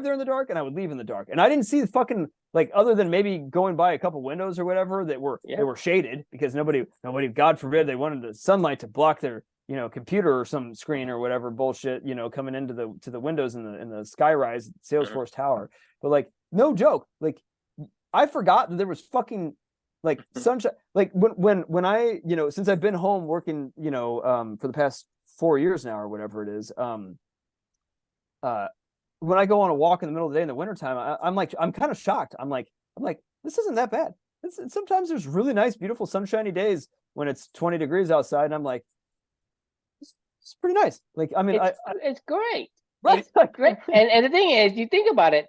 there in the dark, and I would leave in the dark. And I didn't see the fucking, like, other than maybe going by a couple windows or whatever that were they were shaded because nobody, God forbid, they wanted the sunlight to block their, you know, computer or some screen or whatever bullshit, you know, coming into the windows in the skyrise Salesforce Tower. But like, no joke, like I forgot that there was fucking like sunshine. Like when I, you know, since I've been home working, you know, for the past 4 years now or whatever it is, when I go on a walk in the middle of the day in the wintertime, I'm kind of shocked. I'm like, this isn't that bad. Sometimes there's really nice, beautiful, sunshiny days when it's 20 degrees outside, and I'm like, it's pretty nice. Like, I mean, it's great. Right. It's great. And the thing is, you think about it,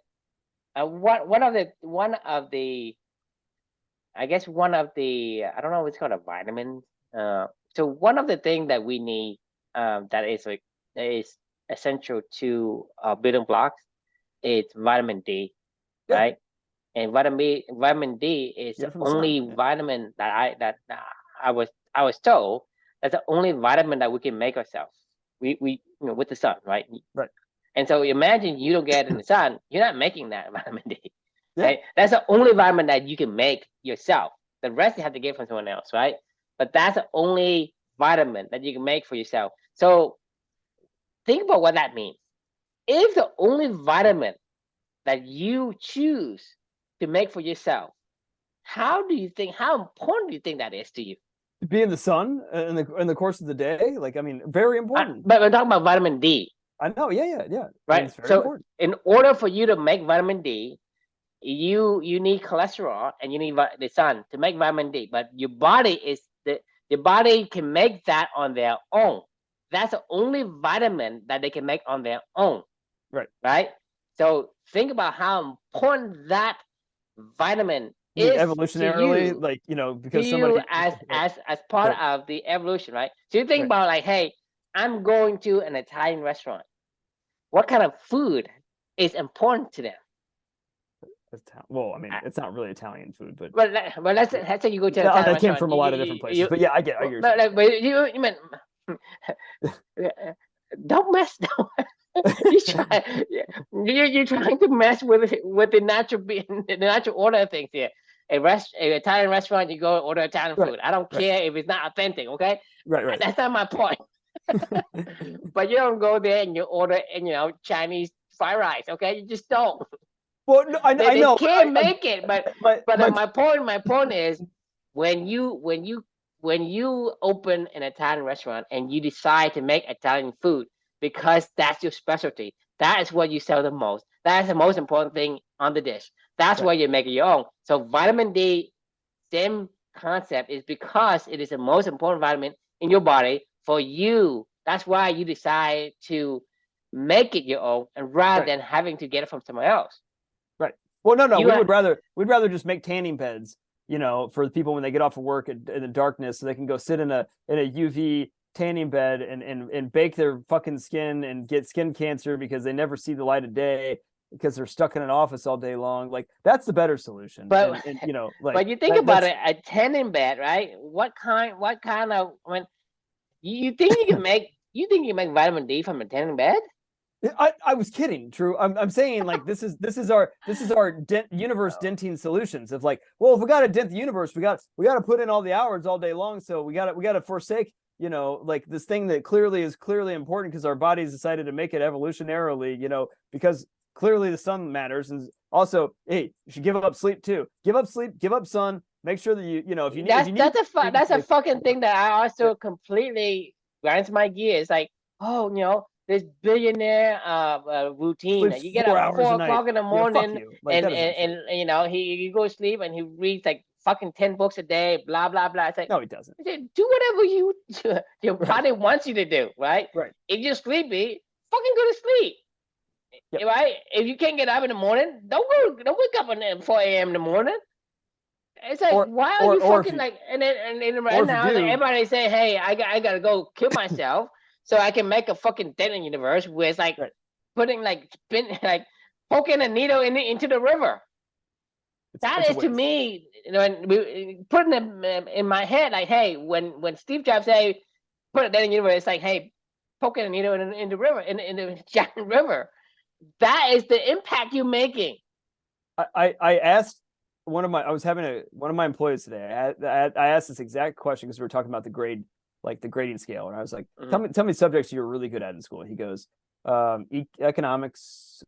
one of the I guess one of the, I don't know what's called, a vitamin. So one of the things that we need that is essential to building blocks is vitamin D, right? And vitamin D is the only vitamin that I was told that's the only vitamin that we can make ourselves. We you know, with the sun, right? Right. And so imagine you don't get it in the sun, you're not making that vitamin D. Yeah. Right? That's the only vitamin that you can make yourself. The rest you have to get from someone else, right? But that's the only vitamin that you can make for yourself. So think about what that means. If the only vitamin that you choose to make for yourself, how important do you think that is to you? To be in the sun in the course of the day, like, I mean, very important. But we're talking about vitamin D. I know, yeah. Right. It's very so important. In order for you to make vitamin D, you need cholesterol and you need the sun to make vitamin D. But your body can make that on their own. That's the only vitamin that they can make on their own. Right. Right. So think about how important that vitamin is evolutionarily, you, like, you know, because somebody as part of the evolution, right? So you think about like, hey, I'm going to an Italian restaurant. What kind of food is important to them? Well, I mean, Uh, it's not really Italian food, but But let's say you go to an no, Italian that came restaurant. from a lot of different places. But yeah, I get Well, your no, like, but you mean don't mess. You try. You're trying to mess with the natural the natural order of things here. An Italian restaurant, you go order Italian right, food. I don't right, care if it's not authentic. Okay, right. that's not my point. But you don't go there and you order and Chinese fried rice. Okay, you just don't. Well, no, I They know, can't make it. But my my point is when you open an Italian restaurant and you decide to make Italian food because that's your specialty, that is what you sell the most. That is the most important thing on the dish. That's right, why you're making your own. So vitamin D, same concept, is because it is the most important vitamin in your body for you. That's why you decide to make it your own and rather right, than having to get it from someone else. right. Well, no, You we ha- would rather we'd rather just make tanning beds, for the people when they get off of work in the darkness, so they can go sit in a UV tanning bed and bake their fucking skin and get skin cancer because they never see the light of day because they're stuck in an office all day long. Like that's the better solution. but And like but you think about that's it, a tanning bed, right? What kind of when you think you can make vitamin D from a tanning bed? I was kidding, True. I'm saying like this is our universe Oh. denting solutions of like, well, if we got to dent the universe, we got to put in all the hours all day long. So we got to forsake, like this thing that is clearly important because our bodies decided to make it evolutionarily, because clearly the sun matters. And also, hey, you should give up sleep too. Give up sleep, give up sun. Make sure that if you need if That's you need that's a sleep, that's a sleep. fucking thing that I also completely grinds my gears. Like, oh, this billionaire routine that Sleeps you get 4 up hours four a night. o'clock in the Yeah, fuck morning you. Like and that is and, unfair. and he goes to sleep and he reads like fucking 10 books a day, blah blah blah. It's like, No, he doesn't. do whatever your Right. body wants you to do, right? Right. If you're sleepy, fucking go to sleep. Yep. Right? If you can't get up in the morning, don't wake up at 4 a.m. in the morning. It's like, Or why are or you or if fucking you like, and or right if you now, it's like do, everybody saying, hey, I gotta go kill myself so I can make a fucking dent in the universe where it's like right, putting like like poking a needle into the river. That it's a is to waste. me, putting them in my head, like, hey, when Steve Jobs say put a dent in the universe, it's like, hey, poking a needle in the river, in the giant river. That is the impact you're making. I asked I was having one of my employees today. I asked this exact question because we were talking about the grade, like the grading scale, and I was like, tell me subjects you're really good at in school. And he goes, economics,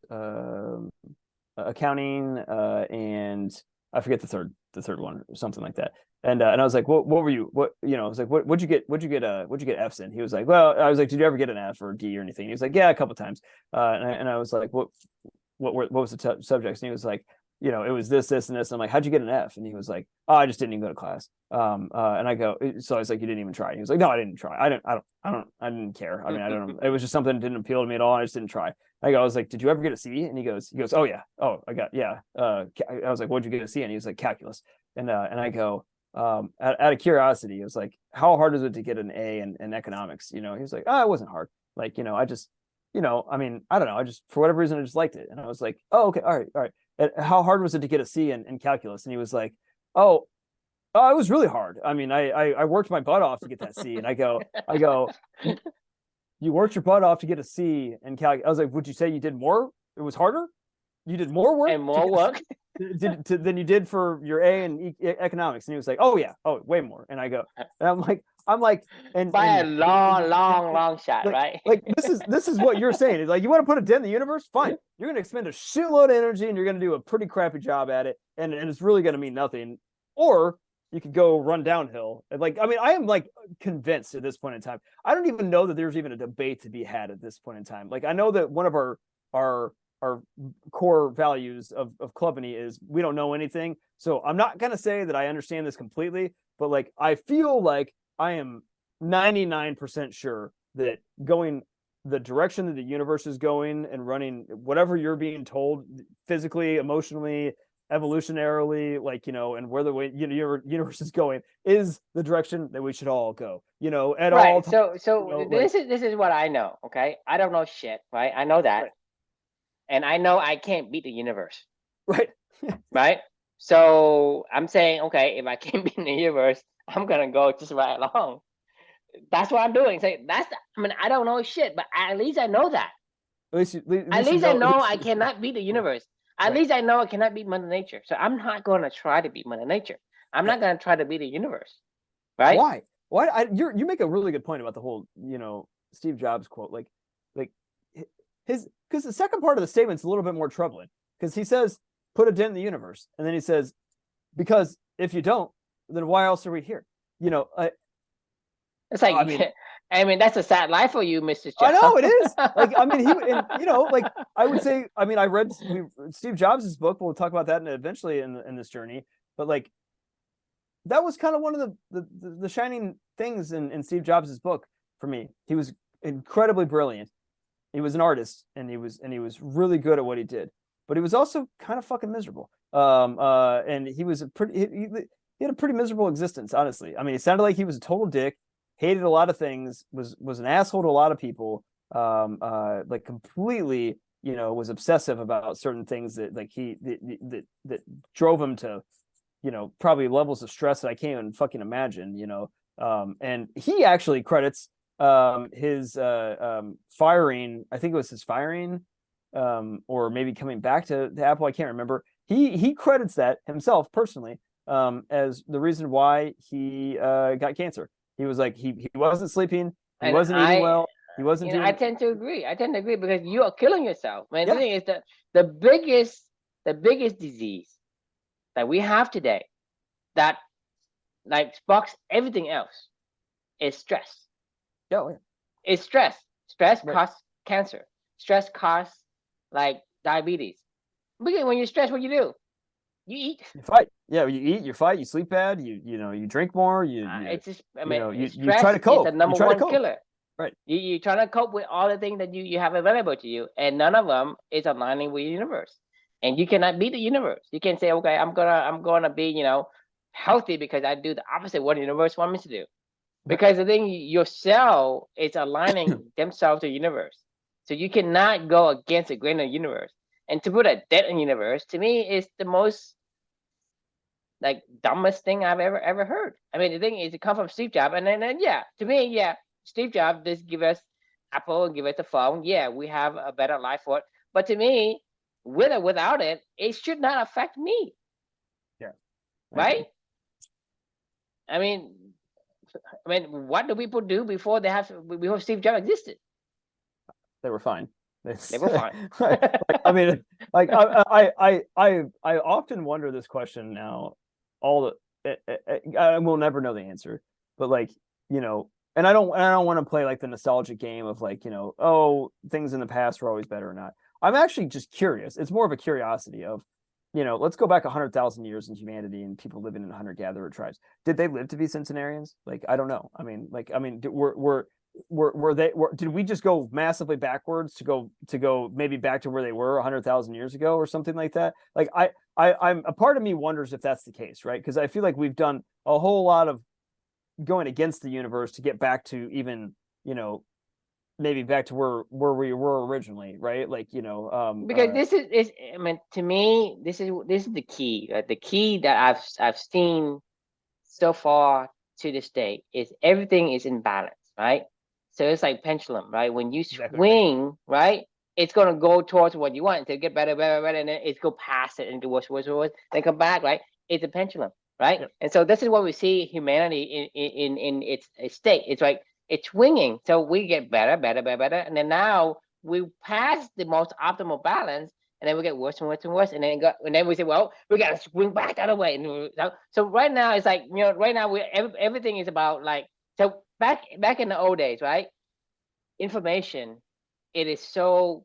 accounting, and I forget the third one or something like that. And I was like, what were you? I was like, what'd you get F's in? He was like, well, I was like, did you ever get an F or D or anything? He was like, yeah, a couple times. And I was like, what was the subjects? And he was like, it was this and this. And I'm like, how'd you get an F? And he was like, oh, I just didn't even go to class. And I go, so I was like, you didn't even try. And he was like, no, I didn't try. I didn't care. I mean, I don't know. It was just something that didn't appeal to me at all. I just didn't try. I was like, did you ever get a C? And he goes, oh yeah. Oh, I got, yeah. I was like, what'd you get a C? And he was like, calculus. And I go, out of curiosity, it was like, how hard is it to get an A in economics? He was like, oh, it wasn't hard. Like, I just, I mean, I don't know. I just, for whatever reason, I just liked it. And I was like, oh, okay. All right. And how hard was it to get a C in calculus? And he was like, oh, it was really hard. I mean, I worked my butt off to get that C. And I go, you worked your butt off to get a C in calculus. I was like, would you say you did more? It was harder? You did more work and more work than you did for your A in economics? And he was like, oh yeah, way more. And I go, and I'm like, and by a long shot, like, right? Like this is what you're saying. It's like, you want to put a dent in the universe? Fine. You're going to expend a shitload of energy and you're going to do a pretty crappy job at it, and it's really going to mean nothing. Or you could go run downhill. Like, I mean, I am like convinced at this point in time. I don't even know that there's even a debate to be had at this point in time. Like, I know that one of our core values of Clubany is we don't know anything. So I'm not going to say that I understand this completely, but like, I feel like I am 99% sure that going the direction that the universe is going and running whatever you're being told physically, emotionally, evolutionarily, like, and where the way your universe is going is the direction that we should all go, at all Right. times, So this is what I know. Okay, I don't know shit. Right. I know that, right, and I know I can't beat the universe. right, right? So I'm saying, okay, if I can't be in the universe, I'm gonna go just right along. That's what I'm doing. Say I mean, I don't know shit, but at least I know that. At least I At know least I cannot beat the universe. At right. least I know I cannot beat Mother Nature. So I'm not gonna try to beat Mother Nature. I'm Yeah. not gonna try to beat the universe, right? Why? Why? You make a really good point about the whole, Steve Jobs quote. Like his because the second part of the statement's a little bit more troubling because he says, "Put a dent in the universe," and then he says, "Because if you don't, then why else are we here?" You know, It's like, I mean, I mean, that's a sad life for you, Mr. I know it is. Job. Like, I mean, like I would say, I mean, I read Steve Jobs' book. We'll talk about that eventually in this journey. But like, that was kind of one of the shining things in Steve Jobs' book for me. He was incredibly brilliant. He was an artist, and he was really good at what he did. But he was also kind of fucking miserable. And he was he had a pretty miserable existence, honestly. I mean, it sounded like he was a total dick, hated a lot of things, was an asshole to a lot of people, like completely, was obsessive about certain things that like that drove him to, probably levels of stress that I can't even fucking imagine, and he actually credits his firing, I think it was his firing, or maybe coming back to Apple, I can't remember. He credits that himself personally, as the reason why he got cancer. He was like he wasn't sleeping, he And wasn't eating well, he wasn't I doing. tend to agree. I tend to agree because you are killing yourself. Man, the Yeah, thing is that the biggest disease that we have today that like sparks everything else is stress. yeah, yeah. It's stress. Stress Right. causes cancer. Stress causes like diabetes. Because when you're stressed, what you do? You eat. You fight. Yeah, you eat, you fight, you sleep bad, you drink more, It's just, I mean, you try stress to is the cope. You number try to one cope. killer. Right. You're trying to cope with all the things that you have available to you, and none of them is aligning with the universe. And you cannot beat the universe. You can say, okay, I'm gonna be, healthy because I do the opposite of what the universe wants me to do. Because the thing, your cell is aligning themselves to the universe. So you cannot go against the grain of the universe. And to put a debt in the universe, to me, is the most like dumbest thing I've ever heard. I mean, the thing is, it comes from Steve Jobs, and then yeah, to me, yeah, Steve Jobs just give us Apple and give us the phone. Yeah, we have a better life for it. But to me, with or without it, it should not affect me, Yeah. I right? agree. I mean, what do people do before Steve Jobs existed? They were fine. They were fine. Like, I mean, like I often wonder this question now. All the I will never know the answer, but like, and I don't want to play like the nostalgic game of like, oh, things in the past were always better or not. I'm actually just curious. It's more of a curiosity of, let's go back 100,000 years in humanity and people living in hunter-gatherer tribes. Did they live to be centenarians? Like, I don't know. I mean, did we just go massively backwards to go maybe back to where they were 100,000 years ago or something like that? Like, I'm a part of me wonders if that's the case, right? Because I feel like we've done a whole lot of going against the universe to get back to even, maybe back to where we were originally, right? Like, Because this is I mean, to me, this is the key. The key that I've seen so far to this day is everything is in balance, right? So it's like pendulum, right? When you exactly right. swing, right, it's gonna go towards what you want to get better, better, better, and then it's go past it and do worse, worse, worse, then come back, right? It's a pendulum, right? Yep. And so this is what we see humanity in its state. It's like it's swinging, so we get better, better, better, better, and then now we pass the most optimal balance, and then we get worse and worse and worse, and then we say, well, we gotta swing back the other way. And so right now it's like, right now everything is about like, so back in the old days, right? Information, it is so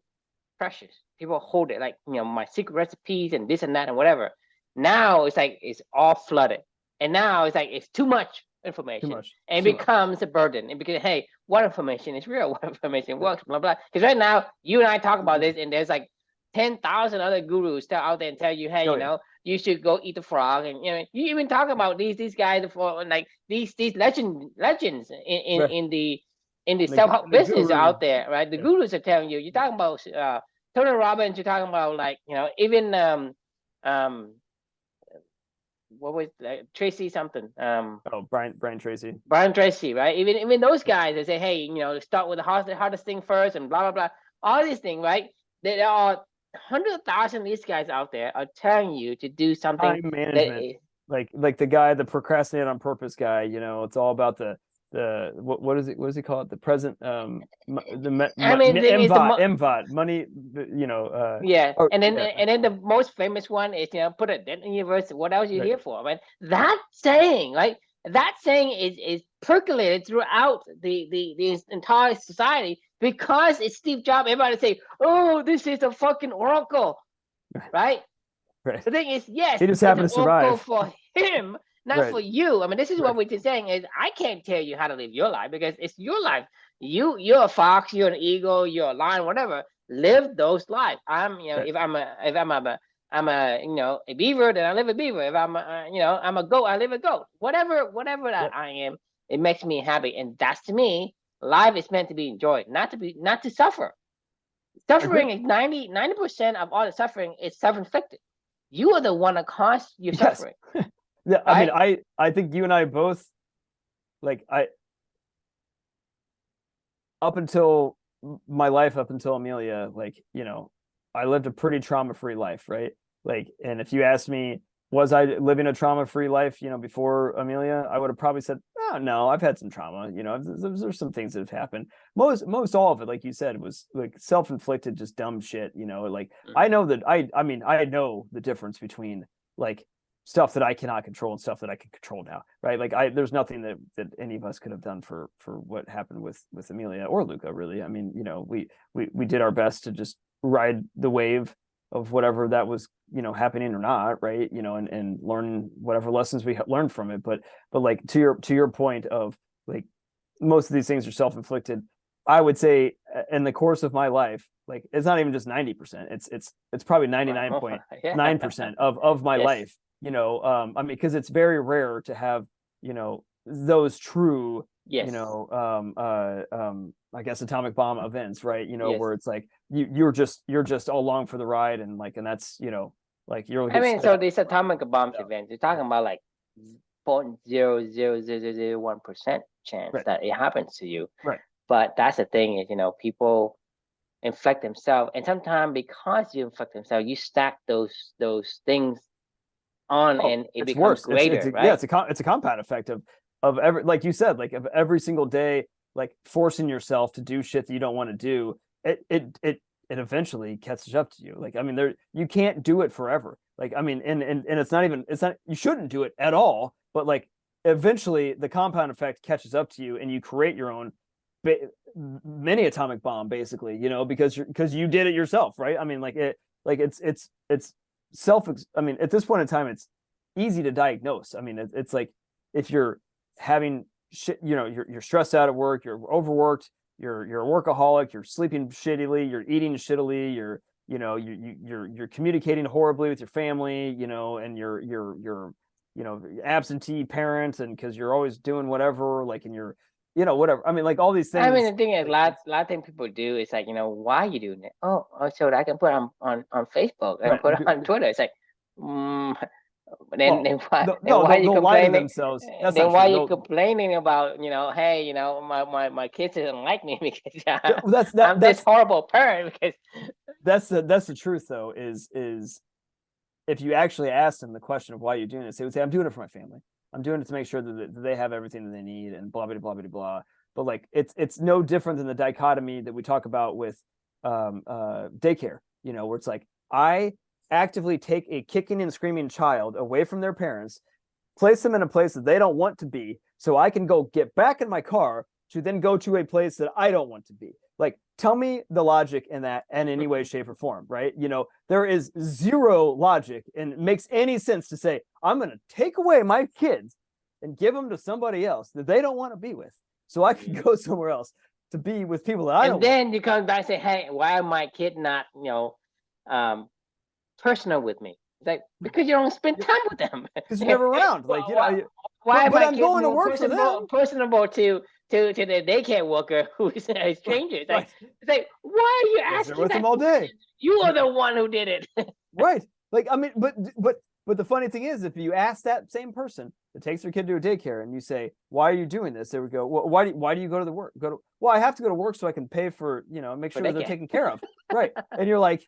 precious. People hold it like, my secret recipes and this and that and whatever. Now it's like it's all flooded, and now it's like it's too much Too information, much. and Too it much. becomes a burden. And because, hey, what information is real? What information works? Blah blah. Because right now you and I talk about this, and there's like 10,000 other gurus still out there and tell you, hey, Oh yeah. you should go eat the frog, and you even talk about these guys for like these legends Right. in the The, self-help the business guru. out there, right? The Yeah. gurus are telling you. You're talking about Tony Robbins. You're talking about like, even what was Tracy something? Oh, Brian Tracy. Brian Tracy, right? Even those guys, they say, hey, start with the hardest thing first, and blah blah blah. All these things, right? There are 100,000 of these guys out there are telling you to do something. Time management, like the guy, the procrastinate on purpose guy. It's all about the what is it? What does he call it? The present MVOT money. Yeah, and then the most famous one is put a dent in your verse. What else you here for? Right? That saying, right? That saying is percolated throughout the entire society because it's Steve Jobs. Everybody say, "Oh, this is a fucking oracle," right? Right. The thing is, yes, he just happened to survive for him, not for you. I mean, this is what we're just saying is I can't tell you how to live your life because it's your life. You're a fox, you're an eagle, you're a lion, whatever. Live those lives. If I'm a beaver, then I live a beaver. If I'm I'm a goat, I live a goat. Whatever that I am, it makes me happy, and that's to me, life is meant to be enjoyed, not to suffer. Suffering is 90% of all the suffering is self-inflicted. You are the one that caused your suffering. Yeah, right? I mean, I think you and I both, up until Amelia, I lived a pretty trauma-free life, right? And if you asked me, was I living a trauma-free life, before Amelia, I would have probably said, oh, no, I've had some trauma. There's some things that have happened. Most all of it, like you said, was self-inflicted, just dumb shit. I know that I know the difference between stuff that I cannot control and stuff that I can control now, right? There's nothing that any of us could have done for what happened with Amelia or Luca, really. I mean, we did our best to just ride the wave of whatever that was, happening or not, right? And learn whatever lessons we learned from it. But to your point of most of these things are self-inflicted. I would say in the course of my life, it's not even just 90%. It's probably 99.9% of my life. I mean, because it's very rare to have, those true, I guess atomic bomb events, right? Where it's you're just along for the ride, and that's you're. I mean, so these atomic bombs events, you're talking about 0.00001% chance that it happens to you, right? But that's the thing is, people inflict themselves, and sometimes because you inflict themselves, you stack those things on, and it becomes worse. Greater, right? Yeah, it's a compound effect of every, like you said, of every single day, forcing yourself to do shit that you don't want to do. It eventually catches up to you. I mean, you can't do it forever. I mean, and it's not you shouldn't do it at all. But eventually, the compound effect catches up to you, and you create your own mini atomic bomb, basically. Because you did it yourself, right? I mean, it's self. I mean, at this point in time, it's easy to diagnose. I mean, it's if you're having shit, you're stressed out at work, you're overworked, you're a workaholic, you're sleeping shittily, you're eating shittily, you're communicating horribly with your family, and you're absentee parent, and because you're always doing whatever, and you're whatever. I mean, all these things. I mean, the thing is, a lot of things people do is why are you doing it? Oh, so that I can put on Facebook and put it on Twitter. It's then why are you complaining? Themselves. Then why are you complaining about hey, my kids didn't like me because I'm this horrible parent? Because that's the truth, though. Is if you actually ask them the question of why you're doing this, they would say, I'm doing it for my family. I'm doing it to make sure that they have everything that they need, and blah blah blah blah blah. But it's no different than the dichotomy that we talk about with daycare. Where it's I actively take a kicking and screaming child away from their parents, place them in a place that they don't want to be, so I can go get back in my car to then go to a place that I don't want to be. Tell me the logic in that in any way, shape, or form, right? There is zero logic, and it makes any sense to say, I'm going to take away my kids and give them to somebody else that they don't want to be with, so I can go somewhere else to be with people that I don't want. And then you come back and say, hey, why are my kid not, personal with me? It's because you don't spend time with them. Because you're never around. Why am I going to work personable to the daycare worker who is a stranger? It's why are you asking with them all day? You are the one who did it. Right. Like, I mean, but the funny thing is, if you ask that same person that takes their kid to a daycare and you say, "Why are you doing this?" They would go, "Well, why do you go to the work? Well, I have to go to work so I can pay for, make For sure that they're daycare. taken care of." Right. And you're like,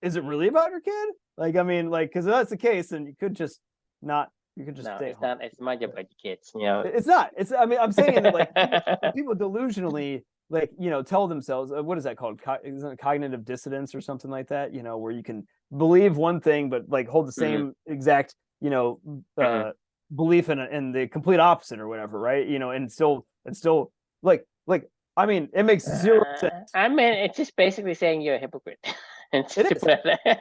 is it really about your kid? Like, I mean, like, because if that's the case, then you could just not, you could just No, stay it's home. not as much about your kids, you know. It's not. It's. I mean, I'm saying that like people delusionally like tell themselves what is that called? Isn't it cognitive dissonance or something like that? Where you can believe one thing but like hold the Mhm, same exact mhm. belief in the complete opposite or whatever, right? And still like I mean, it makes zero sense. I mean, it's just basically saying you're a hypocrite. And It to is. put it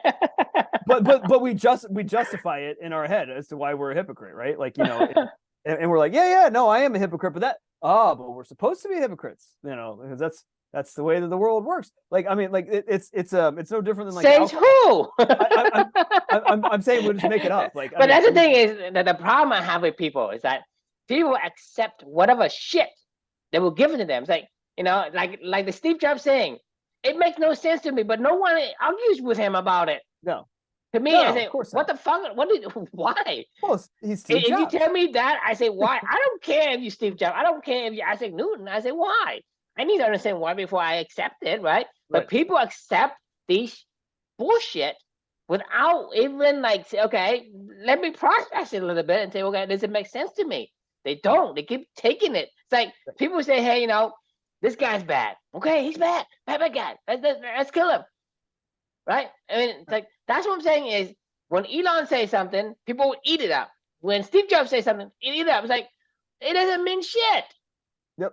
But we justify it in our head as to why we're a hypocrite, right? Like, and we're like, yeah, no, I am a hypocrite, but we're supposed to be hypocrites, because that's the way that the world works. Like, I mean, like it's no different than like says alcohol. who? I'm saying we'll just make it up. Like, I But mean, that's the thing is that the problem I have with people is that people accept whatever shit that will give it to them. It's like, like the Steve Jobs saying, it makes no sense to me, but no one argues with him about it. no, To me, I no, of say, course what not. the fuck? Why? Well, he's Steve If you Jobs. tell me that, I say, why? I don't care if you Steve Jobs. I don't care if you Isaac Newton. I say, why? I need to understand why before I accept it, right? But Right. people accept these bullshit without even like say, okay, let me process it a little bit and say, okay, does it make sense to me? They don't. They keep taking it. It's like people say, hey, this guy's bad. Okay, he's bad. Bad guy. Let's kill him. Right? I mean, it's like that's what I'm saying is when Elon says something, people will eat it up. When Steve Jobs says something, eat it up. It's like it doesn't mean shit. Yep.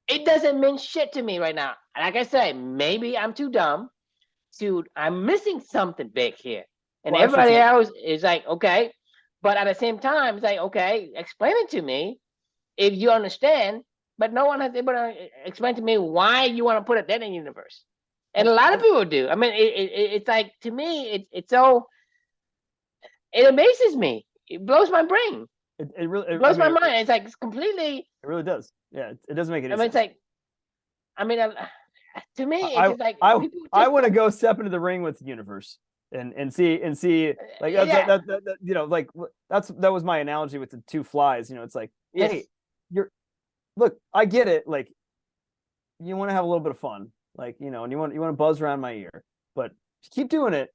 It doesn't mean shit to me right now. Like I say, maybe I'm too dumb. Dude, I'm missing something big here. And Well, I should everybody say, else is like, okay. But at the same time, it's like, okay, explain it to me if you understand. But no one has able to explain to me why you want to put it there in the universe. And a well, lot of people do. I mean, it's like to me, it's so it amazes me. It blows my brain. it really, It I blows mean, my mind. It's like it's completely. it really does. Yeah, it doesn't make any I mean, it's sense. like I mean, to me, it's I just like I people I just want to don't. go step into the ring with the universe and see like Yeah. like that was my analogy with the two flies. It's like, Yes. hey, you're look, I get it. Like, you want to have a little bit of fun, like, and you want to buzz around my ear, but if you keep doing it,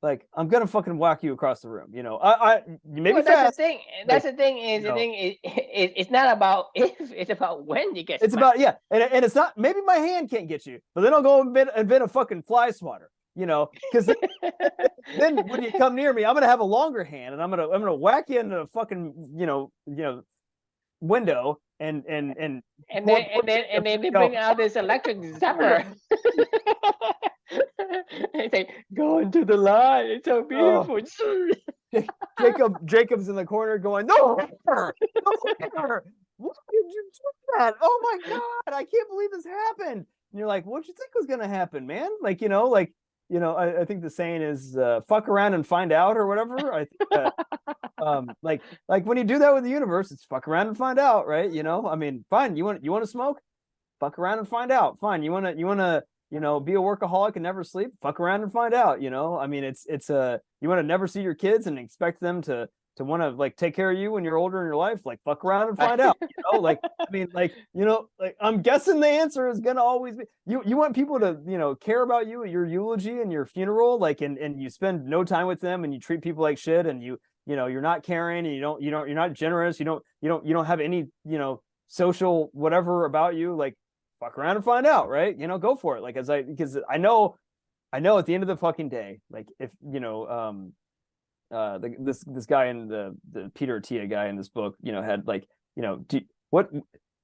like, I'm gonna fucking whack you across the room. You may be Well, that's the fast, thing. like, That's the thing is you the know, thing is it's not about if, it's about when you get it's smacked. about, yeah, and it's not, maybe my hand can't get you, but then I'll go invent a fucking fly swatter, because then when you come near me, I'm gonna have a longer hand, and I'm gonna whack you into a fucking window and and pour, then pour and then and then they go. bring out this electric zapper. They say, "Go into the light. It's so Oh, beautiful." Jacob's in the corner going, no, no, why did you do that? Oh my god, I can't believe this happened. And you're like, what did you think was gonna happen, man? Like, I think the saying is fuck around and find out or whatever. I think like when you do that with the universe, it's fuck around and find out, right? I mean, fine, you want to smoke? Fuck around and find out. Fine. You want to be a workaholic and never sleep? Fuck around and find out. I mean, it's you want to never see your kids and expect them to want to like take care of you when you're older in your life? Like, fuck around and find out. Like, I mean, like, like, I'm guessing the answer is gonna always be you want people to care about you at your eulogy and your funeral, like, and you spend no time with them and you treat people like shit, and you're not caring, and you're not generous, you don't have any social whatever about you. Like, fuck around and find out, right? Go for it. Like, because I know at the end of the fucking day, like, if this guy in the Peter Attia guy in this book, had like, what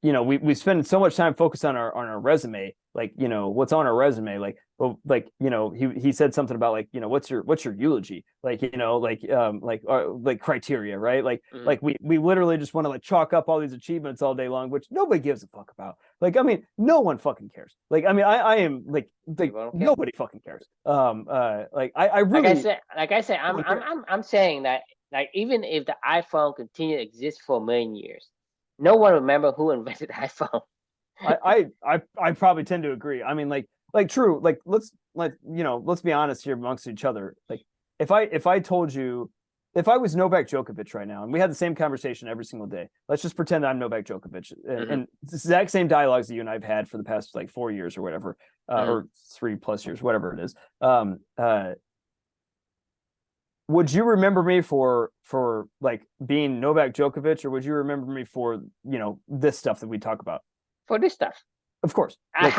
we spend so much time focused on our resume, like, what's on our resume, like, well, like, he said something about like, what's your eulogy, like, like criteria, right? Like, Mhm. like we literally just want to like chalk up all these achievements all day long, which nobody gives a fuck about. Like, I mean, no one fucking cares. Like, I mean, I am like nobody fucking cares. Like, I really, like I said, I'm saying that, like, even if the iPhone continue to exist for a million years, no one remember who invented the iPhone. I probably tend to agree. I mean, like, like true. Like let's be honest here amongst each other. Like if I told you, if I was Novak Djokovic right now, and we had the same conversation every single day, let's just pretend that I'm Novak Djokovic, and it's the exact same dialogues that you and I've had for the past like 4 years or whatever, or 3+ years, whatever it is. Would you remember me for like being Novak Djokovic, or would you remember me for this stuff that we talk about? For this stuff, of course. Like,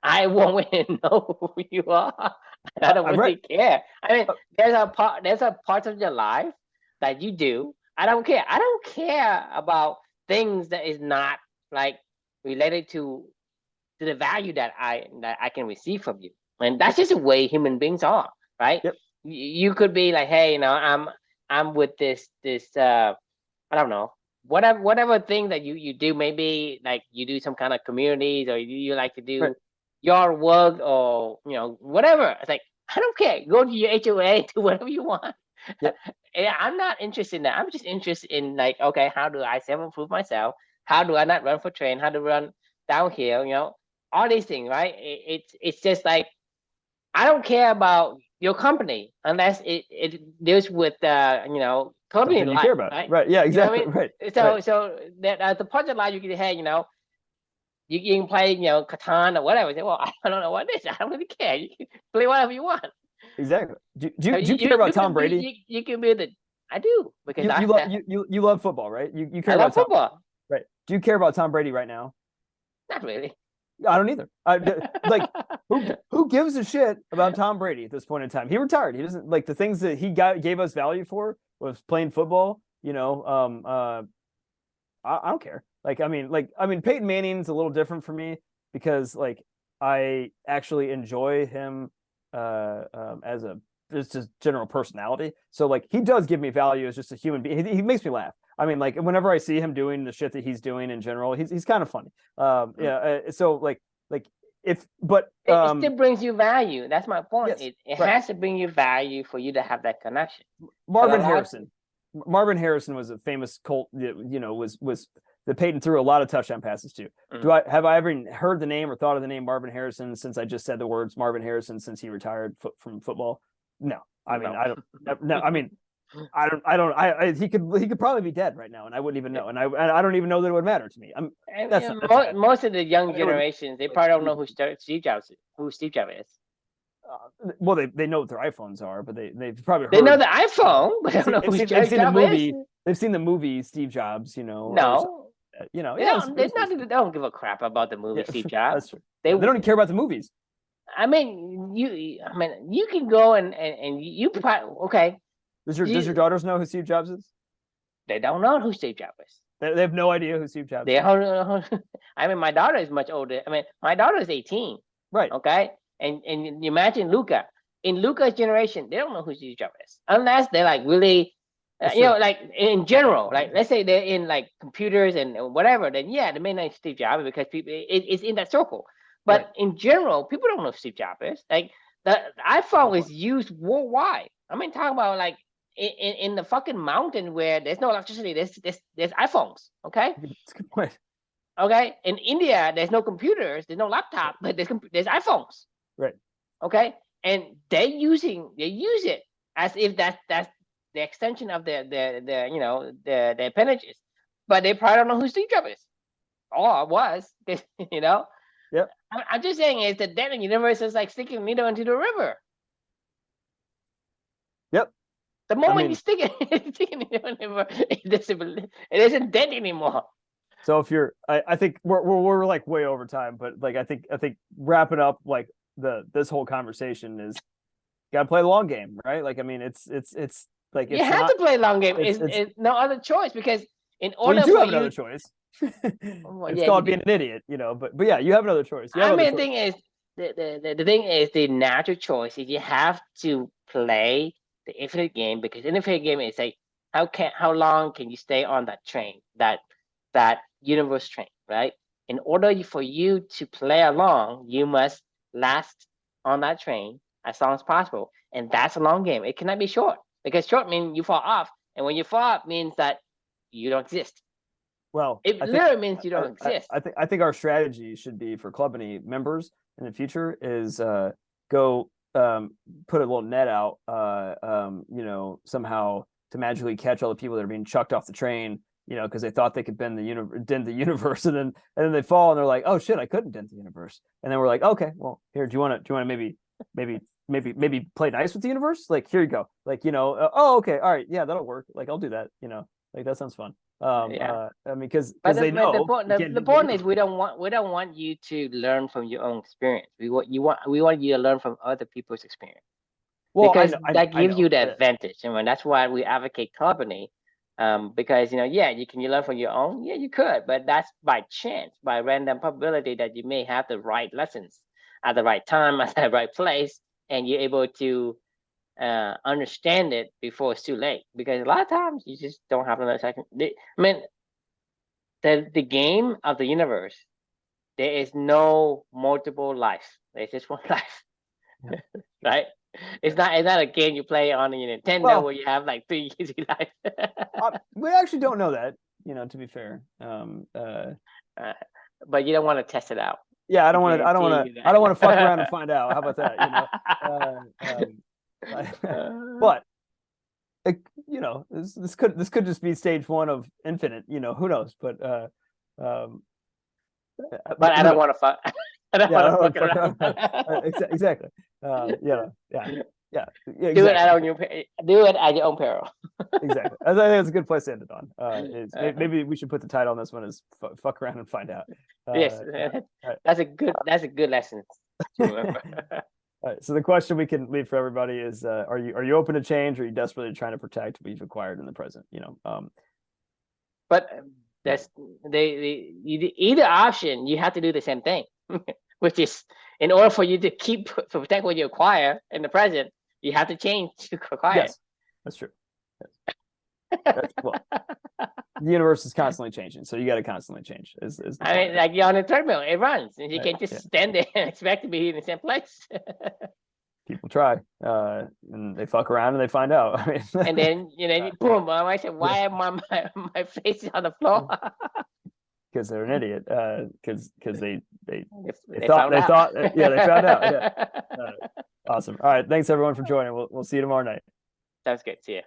I won't even know who you are. I don't really care. I mean, there's a part of your life that you do. I don't care. I don't care about things that is not like related to the value that I can receive from you. And that's just the way human beings are, right? Yep. You could be like, hey, I'm with this I don't know, whatever thing that you do. Maybe like you do some kind of communities, or you like to do your work, or whatever. It's like, I don't care. Go to your HOA, do whatever you want. Yep. I'm not interested in that. I'm just interested in like, okay, how do I self-improve myself? How do I not run for train? How to run downhill? All these things, right? It's just like, I don't care about your company unless it deals with company you life, care about, right? Yeah, exactly. Right. So that the project life, you can, hey, you can play Catan or whatever. Say, well, I don't know what it is. I don't really care. You can play whatever you want. Exactly. Do you care about Tom Brady? You can be I do, because you love football, right? You care about football, right? Do you care about Tom Brady right now? Not really. I don't either. Like, who gives a shit about Tom Brady at this point in time? He retired. He doesn't, like, the things that he gave us value for was playing football. I don't care. I mean, Peyton Manning's a little different for me, because like I actually enjoy him as just general personality. So like, he does give me value as just a human being. He makes me laugh. I mean, like, whenever I see him doing the shit that he's doing in general, he's kind of funny. So like it still brings you value. That's my point. Yes, it has to bring you value for you to have that connection. Marvin Harrison was a famous Colt. Was that Peyton threw a lot of touchdown passes to. Have I ever heard the name or thought of the name Marvin Harrison since I just said the words Marvin Harrison since he retired from football? No. I mean, I don't. No, I mean, I don't. He could probably be dead right now, and I wouldn't even know. And I don't even know that it would matter to me. Most of the young generations, they probably don't know who Steve Jobs is. Well, they know what their iPhones are, but they've probably heard. They know the iPhone, but they don't know who Steve Jobs is. They've seen the movie Steve Jobs. No. They don't give a crap about the movie Steve Jobs. That's true. They don't even care about the movies. I mean, you can go and you probably, okay. Does your daughters know who Steve Jobs is? They don't know who Steve Jobs is. They have no idea who Steve Jobs is. I mean, my daughter is much older. I mean, my daughter is 18. Right. Okay. And you imagine Luca. In Luca's generation, they don't know who Steve Jobs is, unless they're like really, like in general, like let's say they're in like computers and whatever. Then yeah, they may know Steve Jobs because people it's in that circle. But in general, people don't know who Steve Jobs is. Like the iPhone is used worldwide. I mean, talking about like in the fucking mountain where there's no electricity, there's iPhones. Okay. That's a good point. Okay. In India, there's no computers, there's no laptop, but there's iPhones. Right. Okay. And they use it as if that's the extension of their appendages. But they probably don't know who Steve Jobs is. Or was, Yep. I'm just saying is that the universe is like sticking a needle into the river. Yep. The moment you stick it in the river, it isn't dead anymore. So if you're, I think we're like way over time, but like I think wrapping up like this whole conversation is, you gotta play the long game, right? Like I mean, it's like you have to play long game. It's no other choice, because in order you do have another choice. It's called being an idiot, but yeah, you have another choice. The thing is, the thing is, the natural choice is you have to play the infinite game, because infinite game is like how long can you stay on that train, that universe train, right? In order for you to play along, you must last on that train as long as possible, and that's a long game. It cannot be short, because short means you fall off, and when you fall off means that you don't exist. Well, it literally means you don't exist. I think our strategy should be for Clubany members in the future is go put a little net out, somehow to magically catch all the people that are being chucked off the train, because they thought they could dent the universe, and then they fall and they're like, oh shit, I couldn't dent the universe. And then we're like, okay, well, here, do you want to maybe play nice with the universe? Like, here you go. Like, oh, okay, all right, yeah, that'll work. Like, I'll do that. Like, that sounds fun. I mean, because they know the point is we don't want you to learn from your own experience. We want you to learn from other people's experience. Well, because that gives you the advantage. I mean, that's why we advocate company. Because you can learn from your own. Yeah, you could, but that's by chance, by random probability that you may have the right lessons at the right time, at the right place, and you're able to understand it before it's too late. Because a lot of times you just don't have another second. I mean, the game of the universe, there is no multiple life. There's just one life, right? It's not a game you play on your Nintendo where you have like 3 easy lives. We actually don't know that, to be fair. But you don't want to test it out. Yeah, I don't want to fuck around and find out. How about that? But this could just be stage 1 of infinite. Who knows? But I don't want to fuck. I don't want to fuck around. Exactly. Yeah. Exactly. Do it at your own peril. Exactly. I think that's a good place to end it on. Maybe we should put the title on this one is "Fuck Around and Find Out." Yes, that's a good lesson to remember. All right. So the question we can leave for everybody is: Are you open to change, or are you desperately trying to protect what you've acquired in the present? But that's either option. You have to do the same thing, which is in order for you to protect what you acquire in the present, you have to change to acquire. Yes, that's true. Yes. The universe is constantly changing, so you got to constantly change. I mean, like you're on a treadmill, it runs, and you can't just stand there and expect to be in the same place. People try, and they fuck around and they find out. I mean, and then boom! I said, "Why am my face on the floor?" Because they're an idiot. Because they found out. Yeah, they found out. Yeah. Awesome. All right. Thanks everyone for joining. We'll see you tomorrow night. Sounds good. See ya.